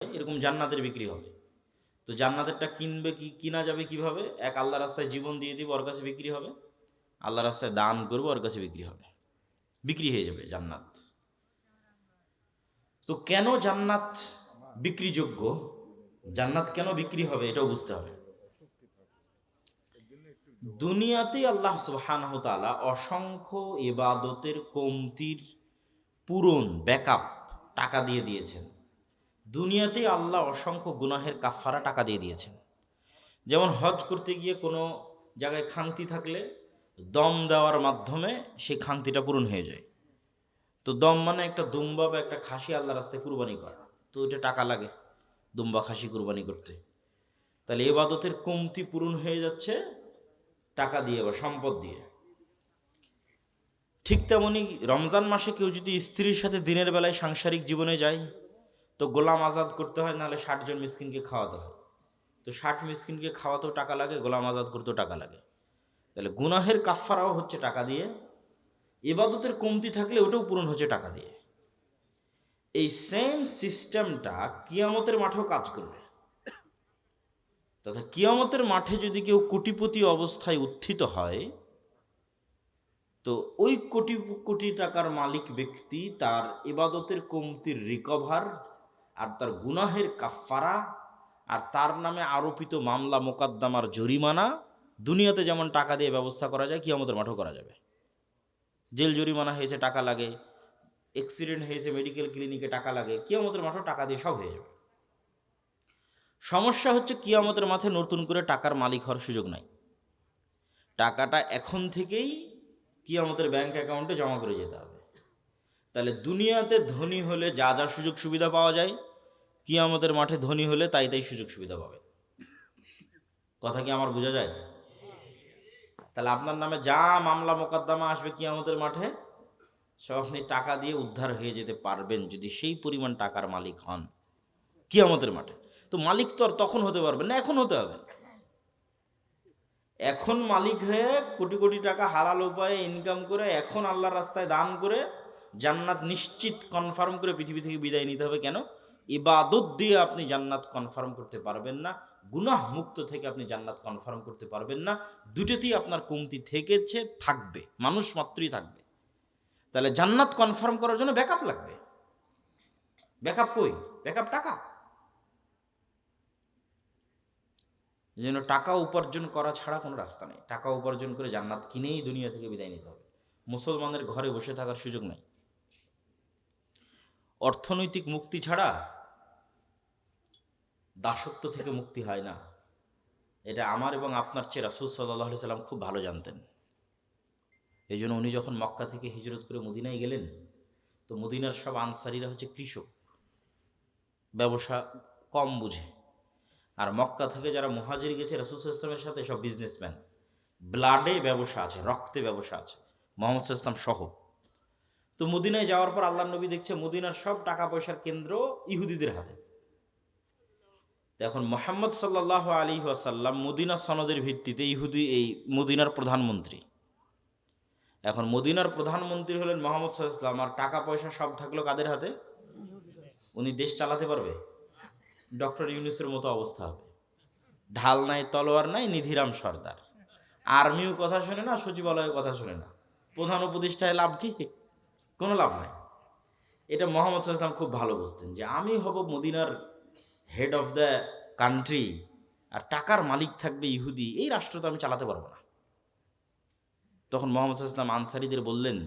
এরকম জান্নাতের বিক্রি হবে। তো জান্নাতেরটা কিনা যাবে কিভাবে? এক আল্লাহ রাস্তায় জীবন দিয়ে দিব, ওর কাছে বিক্রি হবে। আল্লাহ রাস্তায় দান করবো, ওর কাছে বিক্রি হবে, বিক্রি হয়ে যাবে জান্নাত। তো কেন জান্নাত বিক্রিযোগ্য, জান্নাত কেন বিক্রি হবে এটাও বুঝতে হবে। দুনিয়াতে আল্লাহ সুবহানাহু ওয়া তাআলা অসংখ্য ইবাদতের কমতির পূরণ, ব্যাকআপ টাকা দিয়ে দিয়েছেন। দুনিয়াতেই আল্লাহ অসংখ্য গুনাহের কাফারা টাকা দিয়ে দিয়েছেন। যেমন হজ করতে গিয়ে কোনো জায়গায় খামতি থাকলে দম দেওয়ার মাধ্যমে সেই খামতিটা পূরণ হয়ে যায়। তো দম মানে একটা দুম্বা বা একটা খাসি আল্লাহ রাস্তায় কুরবানি করা, তো এটা টাকা লাগে দুম্বা খাসি কুরবানি করতে। তাহলে ইবাদতের কমতি পূরণ হয়ে যাচ্ছে টাকা দিয়ে বা সম্পদ দিয়ে। ঠিক তেমনি রমজান মাসে কেউ যদি স্ত্রীর সাথে দিনের বেলায় সাংসারিক জীবনে যায়, তো গোলাম আজাদ করতে হয়, নাহলে 60 জন মিসকিনকে খাওয়াতে হয়। তো 60 মিসকিনকে খাওয়াতেও টাকা লাগে, গোলাম আজাদ করতেও টাকা লাগে। তাহলে গুনাহের কাফফারাও হচ্ছে টাকা দিয়ে, ইবাদতের কমতি থাকলে ওটাও পূরণ হচ্ছে টাকা দিয়ে। এই সেম সিস্টেমটা কিয়ামতের মাঠেও কাজ করবে। তথা কিয়ামতের মাঠে যদি কেউ কোটিপতি অবস্থায় উত্থিত হয়, তো ওই কোটি কোটি টাকার মালিক ব্যক্তি তার ইবাদতের কমতির রিকভার আর তার গুনাহের কাফফারা আর তার নামে আরোপিত মামলা মোকদ্দমার জরিমানা দুনিয়াতে যেমন টাকা দিয়ে ব্যবস্থা করা যায়, কিয়ামতের মাঠেও করা যাবে। জেল জরিমানা হয়েছে টাকা লাগে, অ্যাক্সিডেন্ট হয়েছে মেডিকেল ক্লিনিকে টাকা লাগে, কিয়ামতের মাঠেও টাকা দিয়ে সব হয়ে যাবে। সমস্যা হচ্ছে কিয়ামতের মাঠে নতুন করে টাকার মালিক হওয়ার সুযোগ নাই। টাকাটা এখন থেকেই কিয়ামতের ব্যাংক অ্যাকাউন্টে জমা করে যেতে হবে। তাহলে দুনিয়াতে ধনী হলে যা যা সুযোগ সুবিধা পাওয়া যায়, কিয়ামতের মাঠে ধনী হলে তাই তাই সুযোগ সুবিধা পাবে। কথা কি আমার বোঝা যায়? তাহলে আপনার নামে যা মামলা মোকদ্দমা আসবে কিয়ামতের মাঠে, সব আপনি টাকা দিয়ে উদ্ধার হয়ে যেতে পারবেন যদি সেই পরিমাণ টাকার মালিক হন কিয়ামতের মাঠে। তো মালিক তো আর তখন হতে পারবেন না, এখন হতে হবে। এখন মালিক হয়ে কোটি কোটি টাকা হালাল উপায়ে ইনকাম করে এখন আল্লাহর রাস্তায় দান করে জান্নাত নিশ্চিত কনফার্ম করে পৃথিবী থেকে বিদায় নিতে হবে। কেন? ইবাদত দিয়ে আপনি জান্নাত কনফার্ম করতে পারবেন না, গুনাহ মুক্ত থেকে আপনি জান্নাত কনফার্ম করতে পারবেন না। দুটোতেই আপনার কমতি থেকেছে, থাকবে, মানুষ মাত্রই থাকবে। তাহলে জান্নাত কনফার্ম করার জন্য ব্যাকআপ লাগবে। ব্যাকআপ কই? ব্যাকআপ টাকা। এই জন্য টাকা উপার্জন করা ছাড়া কোনো রাস্তা নেই। টাকা উপার্জন করে জান্নাত কিনেই দুনিয়া থেকে বিদায় নিতে হবে। মুসলমানদের ঘরে বসে থাকার সুযোগ নাই। অর্থনৈতিক মুক্তি ছাড়া দাসত্ব থেকে মুক্তি হয় না। এটা আমার এবং আপনার চেয়ে রাসূল সাল্লাল্লাহু আলাইহি সাল্লাম খুব ভালো জানতেন। এই জন্য উনি যখন মক্কা থেকে হিজরত করে মদিনায় গেলেন, তো মদিনার সব আনসারীরা হচ্ছে কৃষক, ব্যবসা কম বুঝে। আর মক্কা থেকে যারা মুহাজির গেছে রাসূল সাল্লাল্লাহু আলাইহি ওয়াসাল্লামের সাথে, সব বিজনেসম্যান, ব্লাডে ব্যবসা আছে, রক্তে ব্যবসা আছে, মুহাম্মদ সাল্লাল্লাহু আলাইহি ওয়াসাল্লাম সহ। তো মদিনায় যাওয়ার পর আল্লাহর নবী দেখছে মদিনার সব টাকা পয়সার কেন্দ্র ইহুদিদের হাতে। তো এখন মুহাম্মদ সাল্লাল্লাহু আলাইহি ওয়াসাল্লাম মদিনা সনদের ভিত্তিতে ইহুদি, এই মদিনার প্রধানমন্ত্রী। এখন মদিনার প্রধানমন্ত্রী হলেন মুহাম্মদ সাল্লাল্লাহু আলাইহি ওয়াসাল্লাম, আর টাকা পয়সা সব থাকলো কাদের হাতে? উনি দেশ চালাতে পারবে? ডক্টর ইউনূসের মতো অবস্থা হবে। ঢাল নাই, তলোয়ার নাই, নিধিরাম সর্দার। আর্মিও কথা শোনে না, সচিবালয়ের কথা শোনে না। প্রধান উপদেষ্টায় লাভ কি? কোনো লাভ নাই। এটা মুহাম্মদ সাল্লাল্লাহু আলাইহি ওয়াসাল্লাম খুব ভালো বুঝতেন যে আমি হব মদিনার হেড অফ দ্য কান্ট্রি, আর টাকার মালিক থাকবে ইহুদি, এই রাষ্ট্র তো আমি চালাতে পারবো না। তখন মুহাম্মদ সাল্লাল্লাহু আলাইহি ওয়াসাল্লাম আনসারীদের বললেন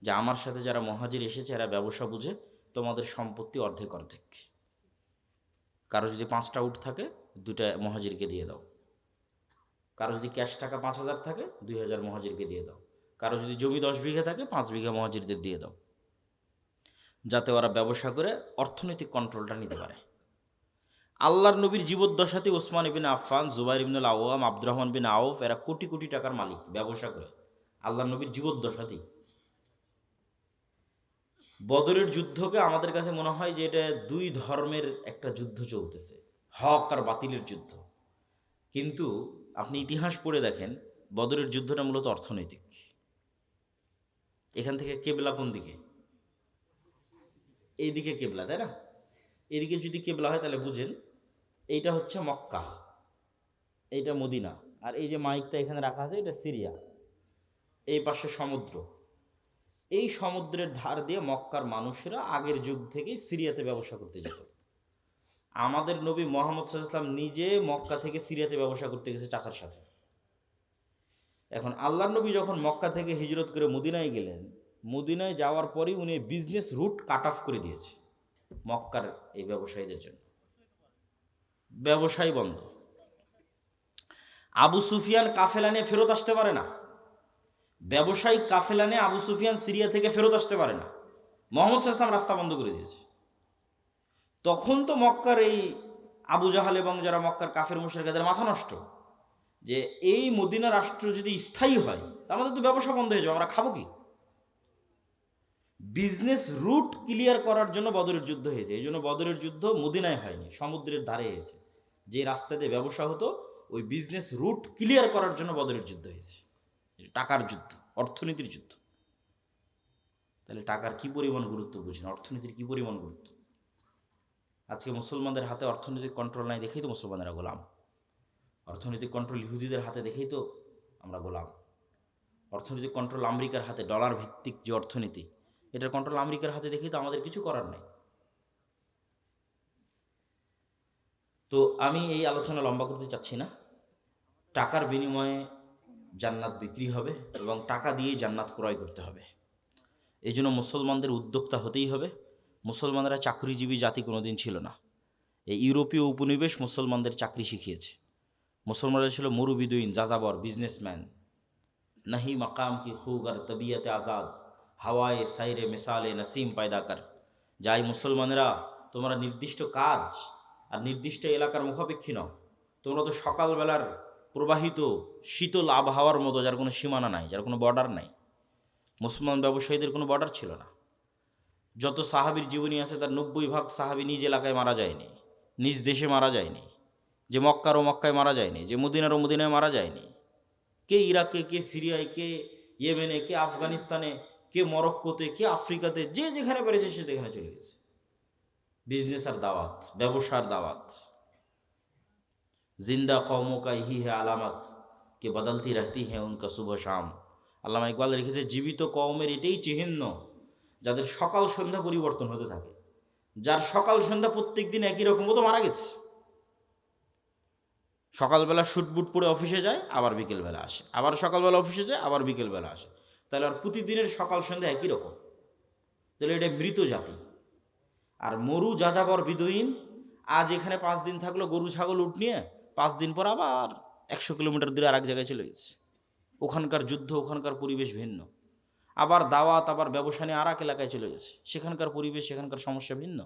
যে আমার সাথে যারা মুহাজির এসেছে এরা ব্যবসা বুঝে, তোমাদের সম্পত্তি অর্ধেক অর্ধেক। কারো যদি 5টা উট থাকে, 2টা মুহাজিরকে দিয়ে দাও। কারো যদি ক্যাশ টাকা 5,000 থাকে, 2,000 মুহাজিরকে দিয়ে দাও। কারো যদি জমি 10 বিঘা থাকে, 5 বিঘা মুহাজিরদের দিয়ে দাও, যাতে ওরা ব্যবসা করে অর্থনৈতিক কন্ট্রোলটা নিতে পারে। আল্লাহর নবীর জীবদ্দশাতে ওসমান ইবিন আফফান, জুবাইর ইবনুল আওয়াম, আব্দুর রহমান বিন আউফ এরা কোটি কোটি টাকার মালিক ব্যবসা করে আল্লাহর নবীর জীবদ্দশাতেই। বদরের যুদ্ধকে আমাদের কাছে মনে হয় যে এটা দুই ধর্মের একটা যুদ্ধ চলতেছে, হক আর বাতিলের যুদ্ধ। কিন্তু আপনি ইতিহাস পড়ে দেখেন, বদরের যুদ্ধটা মূলত অর্থনৈতিক। এখান থেকে কেবলা কোন দিকে? এই দিকে কেবলা, তাই না? এদিকে যদি কেবলা হয় তাহলে বুঝেন এইটা হচ্ছে মক্কা, এইটা মদিনা, আর এই যে মাইকটা এখানে রাখা আছে এটা সিরিয়া। এই পাশে সমুদ্র, এই সমুদ্রের ধার দিয়ে মক্কার মানুষরা আগের যুগ থেকেই সিরিয়াতে ব্যবসা করতে যেত। আমাদের নবী মুহাম্মদ সাল্লাল্লাহু আলাইহি ওয়াসাল্লাম নিজে মক্কা থেকে সিরিয়াতে ব্যবসা করতে গেছে চাচার সাথে। এখন আল্লাহর নবী যখন মক্কা থেকে হিজরত করে মদিনায় গেলেন, মদিনায় যাওয়ার পরেই উনি বিজনেস রুট কাট অফ করে দিয়েছে মক্কার এই ব্যবসায়ীদের জন্য, ব্যবসায় বন্ধ। আবু সুফিয়ান কাফেলা নিয়ে ফেরত আসতে পারে না, ব্যবসায়িক কাফেলা নিয়ে আবু সুফিয়ান সিরিয়া থেকে ফেরত আসতে পারে না, মুহাম্মদ সাল্লাল্লাহু আলাইহি ওয়াসাল্লাম রাস্তা বন্ধ করে দিয়েছে। তখন তো মক্কার এই আবু জাহাল এবং যারা মক্কার কাফের মুশরিক এদের মাথা নষ্ট, যে এই মদিনা রাষ্ট্র যদি স্থায়ী হয় আমাদের তো ব্যবসা বন্ধ হয়ে যাবে, আমরা খাবো কি? বিজনেস রুট ক্লিয়ার করার জন্য বদরের যুদ্ধ হয়েছে। এই জন্য বদরের যুদ্ধ মদিনায় হয়নি, সমুদ্রের ধারে হয়েছে। যে রাস্তাতে ব্যবসা হতো ওই বিজনেস রুট ক্লিয়ার করার জন্য বদরের যুদ্ধ হয়েছে। টাকার যুদ্ধ, অর্থনীতির যুদ্ধ। তাহলে টাকার কি পরিমাণ গুরুত্ব বুঝেন, অর্থনীতির কি পরিমাণ গুরুত্ব। আজকে মুসলমানদের হাতে অর্থনৈতিক কন্ট্রোল নাই দেখেই তো মুসলমানেরা গোলাম। অর্থনৈতিক কন্ট্রোল ইহুদিদের হাতে দেখেই তো আমরা গোলাম। অর্থনৈতিক কন্ট্রোল আমেরিকার হাতে, ডলার ভিত্তিক যে অর্থনীতি, এটার কন্ট্রোল আমেরিকার হাতে দেখেই তো আমাদের কিছু করার নাই। তো আমি এই আলোচনা লম্বা করতে চাচ্ছি না। টাকার বিনিময়ে জান্নাত বিক্রি হবে এবং টাকা দিয়ে জান্নাত ক্রয় করতে হবে। এই জন্য মুসলমানদের উদ্যোক্তা হতেই হবে। মুসলমানরা চাকরিজীবী জাতি কোনোদিন ছিল না। এই ইউরোপীয় উপনিবেশ মুসলমানদের চাকরি শিখিয়েছে। মুসলমানরা ছিল মরুবিদুইন, যাযাবর, বিজনেসম্যান। নাহি মাকাম কি খুগ আর তবিয়তে আজাদ, হাওয়ায়ে সাইরে মিসালে নসিম পায়দা কর। যাই মুসলমানেরা, তোমরা নির্দিষ্ট কাজ আর নির্দিষ্ট এলাকার মুখাপেক্ষী নও। তোমরা তো সকালবেলার প্রবাহিত শীতল আবহাওয়ার মতো, যার কোনো সীমানা নাই, যার কোনো বর্ডার নাই। মুসলমান ব্যবসায়ীদের কোনো বর্ডার ছিল না। যত সাহাবীর জীবনী আছে তার 90% সাহাবী নিজ এলাকায় মারা যায়নি, নিজ দেশে মারা যায়নি। যে মক্কার ও মক্কায় মারা যায়নি, যে মদিনার ও মদিনায় মারা যায়নি। কে ইরাকে, কে সিরিয়ায়, কে ইয়েমেনে, কে আফগানিস্তানে, কে মরক্কোতে, কে আফ্রিকাতে, যে যেখানে পেরেছে সে যেখানে চলে গেছে। বিজনেস আর দাওয়াত, ব্যবসার দাওয়াত। জিন্দা কওমো কা ইহি হে আলামত কে বদলতি রহতি হ্যাঁ উনকা শুভ শাম। আল্লামা ইকবাল লিখেছে, জীবিত কওমের এটাই চিহ্ন যাদের সকাল সন্ধ্যা পরিবর্তন হতে থাকে। যার সকাল সন্ধ্যা প্রত্যেক দিন একই রকম, ও তো মারা গেছে। সকালবেলা শুটবুট পরে অফিসে যায়, আবার বিকেলবেলা আসে, আবার সকালবেলা অফিসে যায়, আবার বিকেলবেলা আসে। তাহলে আর প্রতিদিনের সকাল সন্ধ্যা একই রকম, তাহলে এটা মৃত জাতি। আর মরু যাযাবর বিদুইন, আজ এখানে 5 দিন থাকলো গরু ছাগল উট নিয়ে, 5 দিন পর আবার 100 কিলোমিটার দূরে আর এক জায়গায় চলে গেছে। ওখানকার যুদ্ধ, ওখানকার পরিবেশ ভিন্ন। আবার দাওয়াত, আবার ব্যবসা নিয়ে আর এক এলাকায় চলে গেছে, সেখানকার পরিবেশ, সেখানকার সমস্যা ভিন্ন।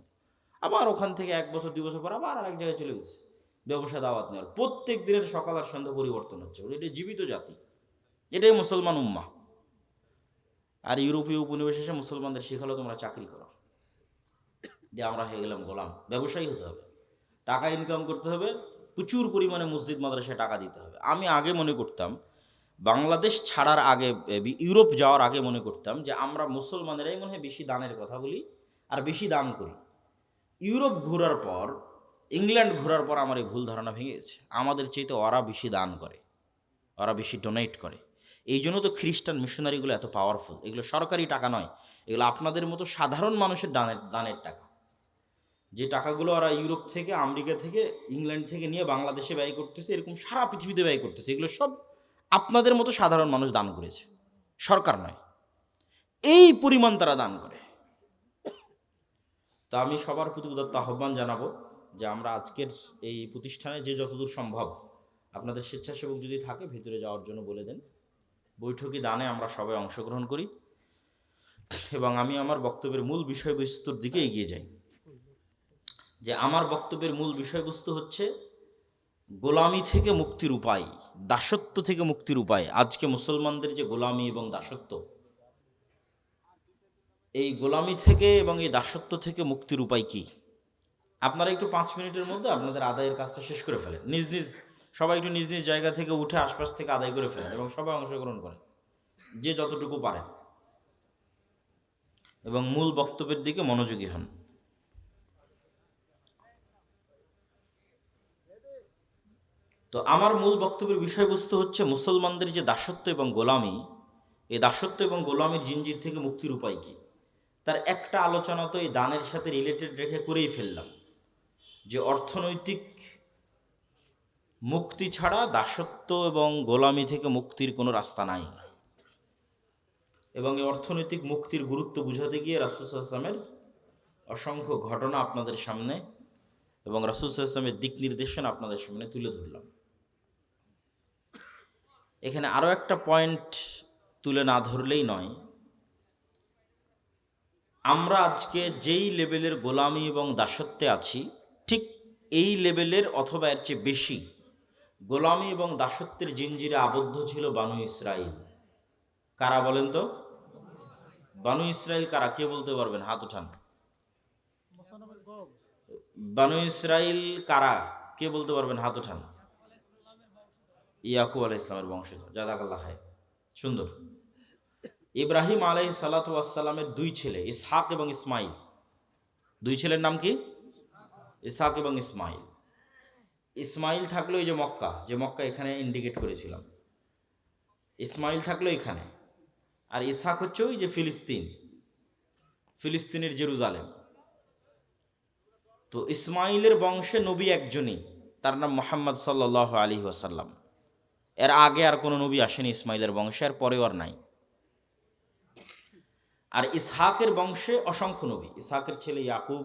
আবার ওখান থেকে 1 বছর 2 বছর পর আবার আর এক জায়গায় চলে গেছে ব্যবসা দাওয়াত নেওয়ার। প্রত্যেক দিনের সকাল আর সন্ধ্যা পরিবর্তন হচ্ছে। এটা জীবিত জাতি, এটাই মুসলমান উম্মাহ। আর ইউরোপীয় উপনিবেশ এসে মুসলমানদের শেখালো তোমরা চাকরি করো, যে আমরা হয়ে গেলাম গোলাম। ব্যবসায়ী হতে হবে, টাকা ইনকাম করতে হবে, প্রচুর পরিমাণে মসজিদ মাদ্রাসায় টাকা দিতে হবে। আমি আগে মনে করতাম, বাংলাদেশ ছাড়ার আগে, ইউরোপ যাওয়ার আগে মনে করতাম যে আমরা মুসলমানেরাই মনে হয় বেশি দানের কথা বলি আর বেশি দান করি। ইউরোপ ঘোরার পর, ইংল্যান্ড ঘোরার পর আমার এই ভুল ধারণা ভেঙে গেছে। আমাদের চাইতে ওরা বেশি দান করে, ওরা বেশি ডোনেট করে। এই জন্য তো খ্রিস্টান মিশনারিগুলো এত পাওয়ারফুল। এগুলো সরকারি টাকা নয়, এগুলো আপনাদের মতো সাধারণ মানুষের দানের টাকা। যে টাকাগুলো ওরা ইউরোপ থেকে, আমেরিকা থেকে, ইংল্যান্ড থেকে নিয়ে বাংলাদেশে ব্যয় করতেছে, এরকম সারা পৃথিবীতে ব্যয় করতেছে। এগুলো সব আপনাদের মতো সাধারণ মানুষ দান করেছে, সরকার নয়। এই পরিমাণ তারা দান করে। তো আমি সবার প্রতি উদাত্ত আহ্বান জানাবো যে আমরা আজকের এই প্রতিষ্ঠানে যে যতদূর সম্ভব আপনাদের স্বেচ্ছাসেবক যদি থাকে ভিতরে যাওয়ার জন্য বলে দেন। বৈঠকি দানে আমরা সবাই অংশগ্রহণ করি এবং আমি আমার বক্তব্যের মূল বিষয়বস্তুর দিকে এগিয়ে যাই। যে আমার বক্তব্যের মূল বিষয়বস্তু হচ্ছে গোলামি থেকে মুক্তির উপায়, দাসত্ব থেকে মুক্তির উপায়। আজকে মুসলমানদের যে গোলামি এবং দাসত্ব, এই গোলামি থেকে এবং এই দাসত্ব থেকে মুক্তির উপায় কি? আপনারা একটু 5 মিনিটের মধ্যে আপনাদের আদায়ের কাজটা শেষ করে ফেলেন। নিজ নিজ সবাই একটু নিজ নিজ জায়গা থেকে উঠে আশপাশ থেকে আদায় করে ফেলেন এবং সবাই অংশগ্রহণ করেন যে যতটুকু পারেন এবং মূল বক্তব্যের দিকে মনোযোগী হন। তো আমার মূল বক্তব্যের বিষয়বস্তু হচ্ছে মুসলমানদের যে দাসত্ব এবং গোলামি, এই দাসত্ব এবং গোলামির জিঞ্জির থেকে মুক্তির উপায় কি, তার একটা আলোচনা তো এই দানের সাথে রিলেটেড রেখে করেই ফেললাম, যে অর্থনৈতিক মুক্তি ছাড়া দাসত্ব এবং গোলামি থেকে মুক্তির কোনো রাস্তা নাই। এবং এই অর্থনৈতিক মুক্তির গুরুত্ব বুঝাতে গিয়ে রাসূল সাল্লাল্লাহু আলাইহি ওয়াসাল্লামের অসংখ্য ঘটনা আপনাদের সামনে এবং রাসূল সাল্লাল্লাহু আলাইহি ওয়াসাল্লামের দিক নির্দেশনা আপনাদের সামনে তুলে ধরলাম। এখানে আরও একটা পয়েন্ট তুলে না ধরলেই নয়। আমরা আজকে যেই লেভেলের গোলামি এবং দাসত্বে আছি, ঠিক এই লেভেলের অথবা এর চেয়ে বেশি গোলামি এবং দাসত্বের জিঞ্জিরে আবদ্ধ ছিল বানু ইসরাইল। কারা বলেন তো? বানু ইসরাইল কারা? কে বলতে পারবেন? হাত উঠান। বানু ইসরাইল কারা? কে বলতে পারবেন? হাত উঠান। ইয়াকুব আলাইহিস সালামের বংশধর। জাযাকাল্লাহ খায়র। সুন্দর। ইব্রাহিম আলাইহিস সালাতু ওয়াস সালামের দুই ছেলে ইসহাক এবং ইসমাইল। দুই ছেলের নাম কি? ইসহাক এবং ইসমাইল। ইসমাইল থাকলো এই যে মক্কা এখানে ইন্ডিকেট করেছিলাম, ইসমাইল থাকলো এখানে। আর ইসহাক হচ্ছে ওই যে ফিলিস্তিনের জেরুজালেম। তো ইসমাইলের বংশে নবী একজনই, তার নাম মুহাম্মদ সাল্লাল্লাহু আলাইহি ওয়াসাল্লাম। এর আগে আর কোনো নবী আসেনি ইসমাইলের বংশে, আর পরেও আর নাই। আর ইসহাকের বংশে অসংখ্য নবী। ইসহাকের ছেলে ইয়াকুব,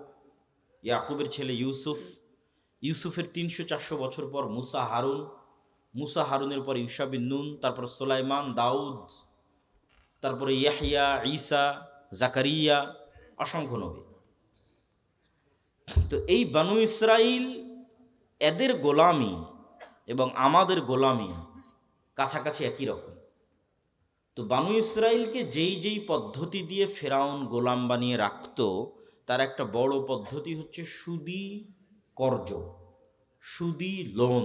ইয়াকুবের ছেলে ইউসুফ, ইউসুফের ৩০০-৪০০ বছর পর মুসা হারুন, মুসা হারুনের পর ইউশা বিন নুন, তারপর সুলাইমান, দাউদ, তারপরে ইয়াহইয়া, ঈসা, জাকারিয়া, অসংখ্য নবী। তো এই বানু ইসরাইল, এদের গোলামি এবং আমাদের গোলামি কাছাকাছি একই রকম। তো বানু ইসরাইলকে যেই পদ্ধতি দিয়ে ফেরাউন গোলাম বানিয়ে রাখত, তার একটা বড় পদ্ধতি হচ্ছে সুদি কর্জ, সুদি লোন,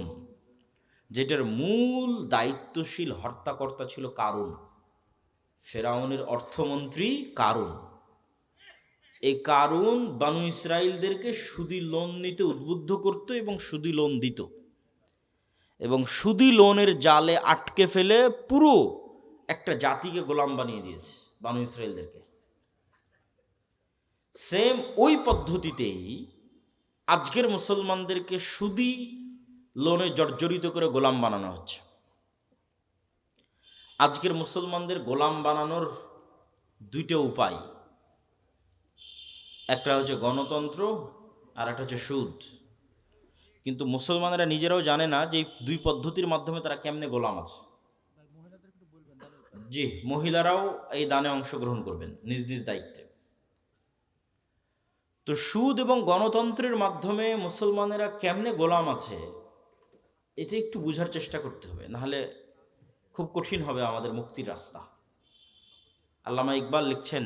যেটার মূল দায়িত্বশীল হর্তাকর্তা ছিল কারুন, ফেরাউনের অর্থমন্ত্রী কারুন। এই কারুন বানু ইসরাইলদেরকে সুদি লোন নিতে উদ্বুদ্ধ করত এবং সুদি লোন দিত, এবং সুদি লোনের জালে আটকে ফেলে পুরো একটা জাতিকে গোলাম বানিয়ে দিয়েছে বানু ইসরাইলদেরকে। সেম ওই পদ্ধতিতেই আজকের মুসলমানদেরকে সুদি লোনে জর্জরিত করে গোলাম বানানো হচ্ছে। আজকের মুসলমানদের গোলাম বানানোর দুইটা উপায়, একটা হচ্ছে গণতন্ত্র আর একটা হচ্ছে সুদ। কিন্তু মুসলমানেরা নিজেরাও জানে না যে এই দুই পদ্ধতির মাধ্যমে তারা কেমনে গোলাম আছে। জি, মহিলারাও এই দানে অংশগ্রহণ করবেন নিজ নিজ দায়িত্বে। তো সুদ এবং গণতন্ত্রের মাধ্যমে মুসলমানেরা কেমনে গোলাম আছে, এটা একটু বোঝার চেষ্টা করতে হবে, নাহলে খুব কঠিন হবে আমাদের মুক্তির রাস্তা। আল্লামা ইকবাল লিখছেন,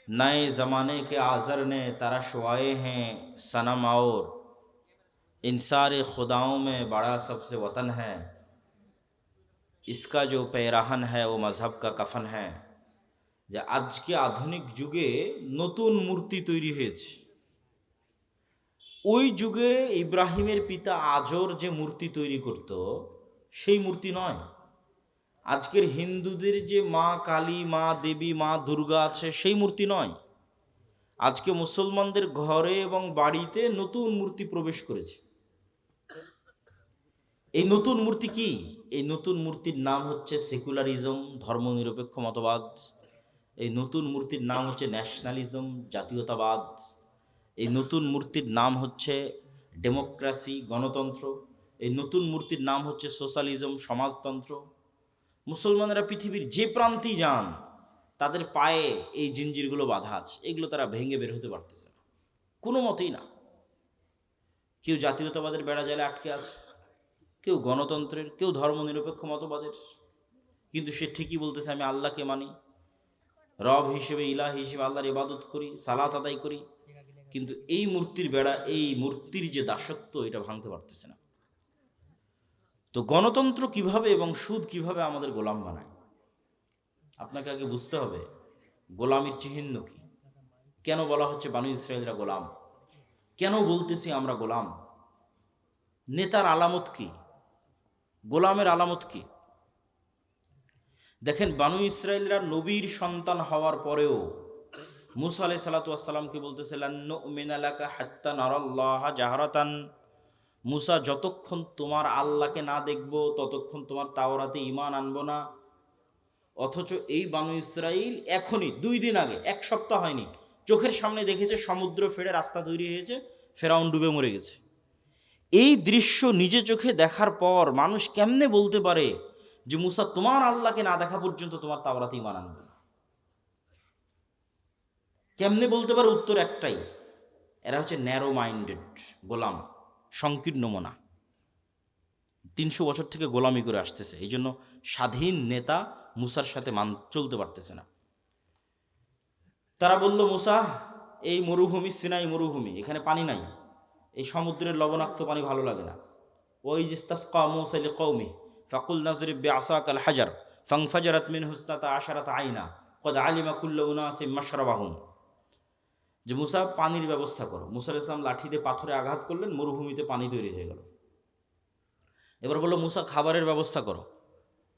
नए ज़माने के आज़र ने तरशवाए हैं सनम और इंसार खुदाओं में बड़ा सबसे वतन है, इसका जो पैराहन है वो मजहब का कफन है। যে আজকে আধুনিক যুগে নতুন মূর্তি তৈরি হয়েছে, ওই যুগে ইব্রাহিমের পিতা আজর যে মূর্তি তৈরি করত সেই মূর্তি নয়। আজকের হিন্দুদের যে মা কালী, মা দেবী, মা দুর্গা আছে সেই মূর্তি নয়। আজকে মুসলমানদের ঘরে এবং বাড়িতে নতুন মূর্তি প্রবেশ করেছে। এই নতুন মূর্তি কি? এই নতুন মূর্তির নাম হচ্ছে সেকুলারিজম, ধর্মনিরপেক্ষ মতবাদ। এই নতুন মূর্তির নাম হচ্ছে ন্যাশনালিজম, জাতীয়তাবাদ। এই নতুন মূর্তির নাম হচ্ছে ডেমোক্রেসি, গণতন্ত্র। এই নতুন মূর্তির নাম হচ্ছে সোশ্যালিজম, সমাজতন্ত্র। মুসলমানেরা পৃথিবীর যে প্রান্তেই যান, তাদের পায়ে এই জিঞ্জিরগুলো বাঁধা আছে, এগুলো তারা ভেঙে বের হতে পারতেছে না, কোনো মতেই না। কেউ জাতীয়তাবাদের বেড়া জালে আটকে আছে, কেউ গণতন্ত্রের, কেউ ধর্মনিরপেক্ষ মতবাদের। কিন্তু সে ঠিকই বলতেছে আমি আল্লাহকে মানি, রব হিসেবে, ইলাহ হিসেবে আল্লাহর ইবাদত করি, সালাত আদায় করি, কিন্তু এই মূর্তির বেড়া, এই মূর্তির যে দাসত্ব, এটা ভাঙতে পারতেছে না। তো গণতন্ত্র কিভাবে এবং সুদ কিভাবে আমাদের গোলাম বানায়, আপনাকে আগে বুঝতে হবে গোলামির চিহ্ন কি। কেন বলা হচ্ছে বানু ইসরাইলরা গোলাম? কেন বলতেছি আমরা গোলাম? নেতার আলামত কি, গোলামের আলামত কি? দেখেন, বানু ইসরায়েলরা নবীর সন্তান হওয়ার পরেও মুসা আলাইহিস সালাতু ওয়াস সালামকে বলতেছে লান নুমিনা লাকা হাত্তা নারাল্লাহা জাহরাতান, মুসা যতক্ষণ তোমার আল্লাহকে না দেখব ততক্ষণ তোমার তাওরাতে ঈমান আনবো না। অথচ এই বানু ইসরাইল এখনই 2 দিন আগে, 1 সপ্তাহ হয়নি, চোখের সামনে দেখেছে সমুদ্র ফেটে রাস্তা তৈরি হয়েছে, ফেরাউন ডুবে মরে গেছে। এই দৃশ্য নিজে চোখে দেখার পর মানুষ কেমনে বলতে পারে যে মুসা তোমার আল্লাহকে না দেখা পর্যন্ত তোমার তাওরাতে ঈমান আনবে না? কেমনে বলতে পারে? উত্তর একটাই, এরা হচ্ছে ন্যারো মাইন্ডেড গোলাম, সংকীর্ণ মনা। 300 বছর থেকে গোলামি করে আসতেছে, এই জন্য স্বাধীন নেতা মুসার সাথে চলতে পারতেছে না। তারা বলল, মুসা, এই মরুভূমি সিনাই মরুভূমি, এখানে পানি নাই, এই সমুদ্রের লবণাক্ত পানি ভালো লাগে না। ওই ইস্তাসকা মুসা লিকওমি ফাকুল নাজরিব বিআসাকাল হাজার ফানফাজারাত মিনহু ইসনাতা আশারাতা আইনা ক্বাদ আলিমা কুল্লু উনাসিম মাশরাবাহুম, যে মুসা পানির ব্যবস্থা করো। মুসা আলাইহিস সালাম লাঠি দিয়ে পাথরে আঘাত করলেন, মরুভূমিতে পানি তৈরি হয়ে গেল। এবার বললো, মুসা খাবারের ব্যবস্থা করো।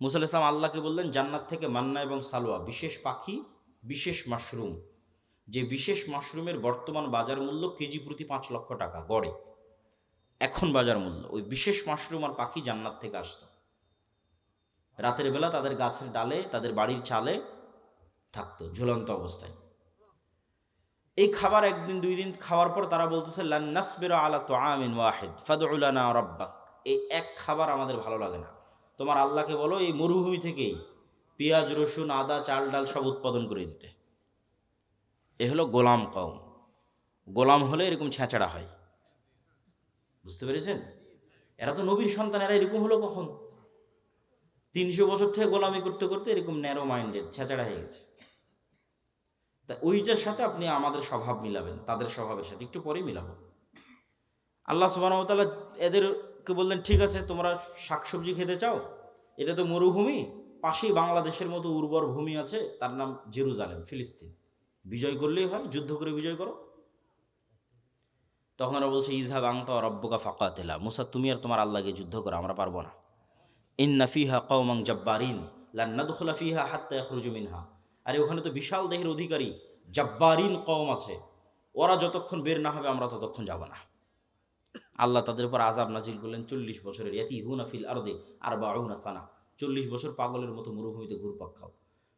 মুসা আলাইহিস সালাম আল্লাহকে বললেন জান্নাত থেকে মান্না এবং সালোয়া, বিশেষ পাখি, বিশেষ মাশরুম, যে বিশেষ মাশরুমের বর্তমান বাজার মূল্য কেজি প্রতি 5 লক্ষ টাকা গড়ে, এখন বাজার মূল্য। ওই বিশেষ মাশরুম আর পাখি জান্নাত থেকে আসতো, রাতের বেলা তাদের গাছের ডালে, তাদের বাড়ির চালে থাকতো ঝুলন্ত অবস্থায়। এই খাবার 1 দিন 2 দিন খাওয়ার পর তারা বলতেছে লান নাসবিরা আলা তুআমিন ওয়াহিদ ফাদউ লানা রাব্বাক, এই এক খাবার আমাদের ভালো লাগে না, তোমার আল্লাহকে বলো এই মরুভূমি থেকেই পেঁয়াজ রসুন আদা চাল ডাল সব উৎপাদন করে দিতে। এ হলো গোলাম কওম। গোলাম হলে এরকম ছেঁচড়া হয়, বুঝতে পেরেছেন? এরা তো নবীর সন্তান, এরা এরকম হলো কখন? 300 বছর থেকে গোলামি করতে করতে এরকম ন্যারো মাইন্ডেড ছেঁচড়া হয়ে গেছে। তা ওইটার সাথে আপনি আমাদের স্বভাব মিলাবেন, তাদের স্বভাবের সাথে একটু পরেই মিলাবো। আল্লাহ সুবহানাহু ওয়া তাআলা এদেরকে বললেন, ঠিক আছে তোমরা শাকসবজি খেতে চাও, এটা তো মরুভূমি, পাশেই বাংলাদেশের মতো উর্বর ভূমি আছে, তার নাম জেরুজালেম, ফিলিস্তিন, বিজয় করলেই হয়, যুদ্ধ করে বিজয় করো। তখন ওরা বলছে ইযহাব আনতা ওয়া রাব্বুকা ফাকাতিলা, মুসা তুমি আর তোমার আল্লাহকে যুদ্ধ করো, আমরা পারবো না। ইন্না ফিহা কওমান জাব্বারিন লান নাদখুলা ফিহা হাত্তা ইয়াখরুজু মিনহা, আরে ওখানে তো বিশাল দেহের অধিকারী জাব্বারিন কওম আছে, ওরা যতক্ষণ বের না হবে আমরা ততক্ষণ যাব না। আল্লাহ তাদের উপর আযাব নাজিল করলেন 40 বছরের, ইয়াতিহুনা ফিল আরদি 40 সানা, 40 বছর পাগলের মতো মরুভূমিতে ঘুরপাক খাও।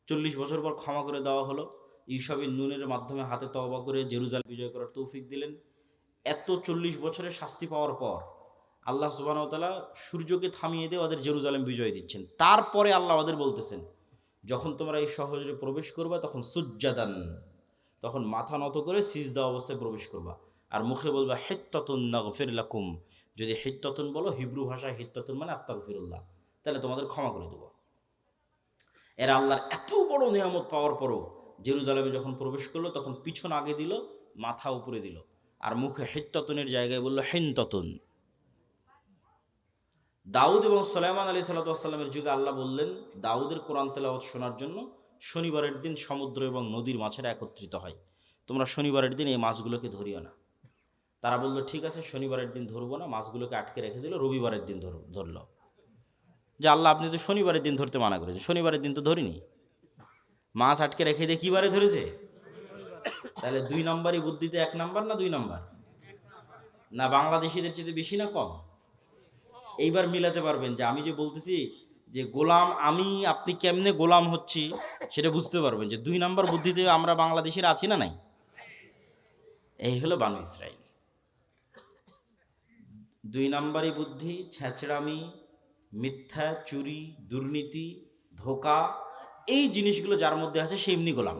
40 বছর পর ক্ষমা করে দেওয়া হলো, ঈসা বিন নুনের মাধ্যমে হাতে তওবা করে জেরুজালেম বিজয় করার তৌফিক দিলেন। এত 40 বছরের শাস্তি পাওয়ার পর আল্লাহ সুবহানাহু ওয়া তাআলা সূর্যকে থামিয়ে দিয়ে ওদের জেরুজালেম বিজয় দিচ্ছেন। তারপরে আল্লাহ ওদের বলতেছেন, যখন তোমরা এই শহরে প্রবেশ করবা তখন সুজ্জাদান, তখন মাথা নত করে সিজদা অবস্থায় প্রবেশ করবা, আর মুখে বলবা হিত্তাতুন নাগফির লাকুম, যদি হিত্তাতুন বলো, হিব্রু ভাষায় হিত্তাতুন মানে আস্তাগফিরুল্লাহ, তাহলে তোমাদের ক্ষমা করে দেবো। এরা আল্লাহর এত বড় নিয়ামত পাওয়ার পরও জেরুজালেমে যখন প্রবেশ করলো তখন পিছন আগে দিল, মাথা উপরে দিল, আর মুখে হিত্তাতুনের জায়গায় বলল হিনতাতুন। দাউদ এবং সুলাইমান আলাইহিস সালামের যুগে আল্লাহ বললেন দাউদের কোরআন তেলাওয়াত শোনার জন্য শনিবারের দিন সমুদ্র এবং নদীর মাছেরা একত্রিত হয়, তোমরা শনিবারের দিন এই মাছগুলোকে ধরিও না। তারা বলল ঠিক আছে, শনিবারের দিন ধরবো না, মাছগুলোকে আটকে রেখে দিল, রবিবারের দিন ধরল। যে আল্লাহ আপনি তো শনিবারের দিন ধরতে মানা করেছেন, শনিবারের দিন তো ধরিনি, মাছ আটকে রেখে দিয়ে কী বারে ধরেছে? তাহলে 2 নম্বরই বুদ্ধিতে 1 নম্বর না 2 নম্বর? না বাংলাদেশিদের চেয়ে বেশি না কম? এইবার মিলাতে পারবেন যে আমি যে বলতেছি যে গোলাম আমি, আপনি কেমনে গোলাম হচ্ছি সেটা বুঝতে পারবেন যে 2 নম্বর বুদ্ধিতে আমরা বাংলাদেশিরা আছি না নাই? এই হলো বানু ইসরাইল। 2 নম্বরই বুদ্ধি, ছেঁচড়ামি, মিথ্যা, চুরি, দুর্নীতি, ধোঁকা, এই জিনিসগুলো যার মধ্যে আছে সে এমনি গোলাম।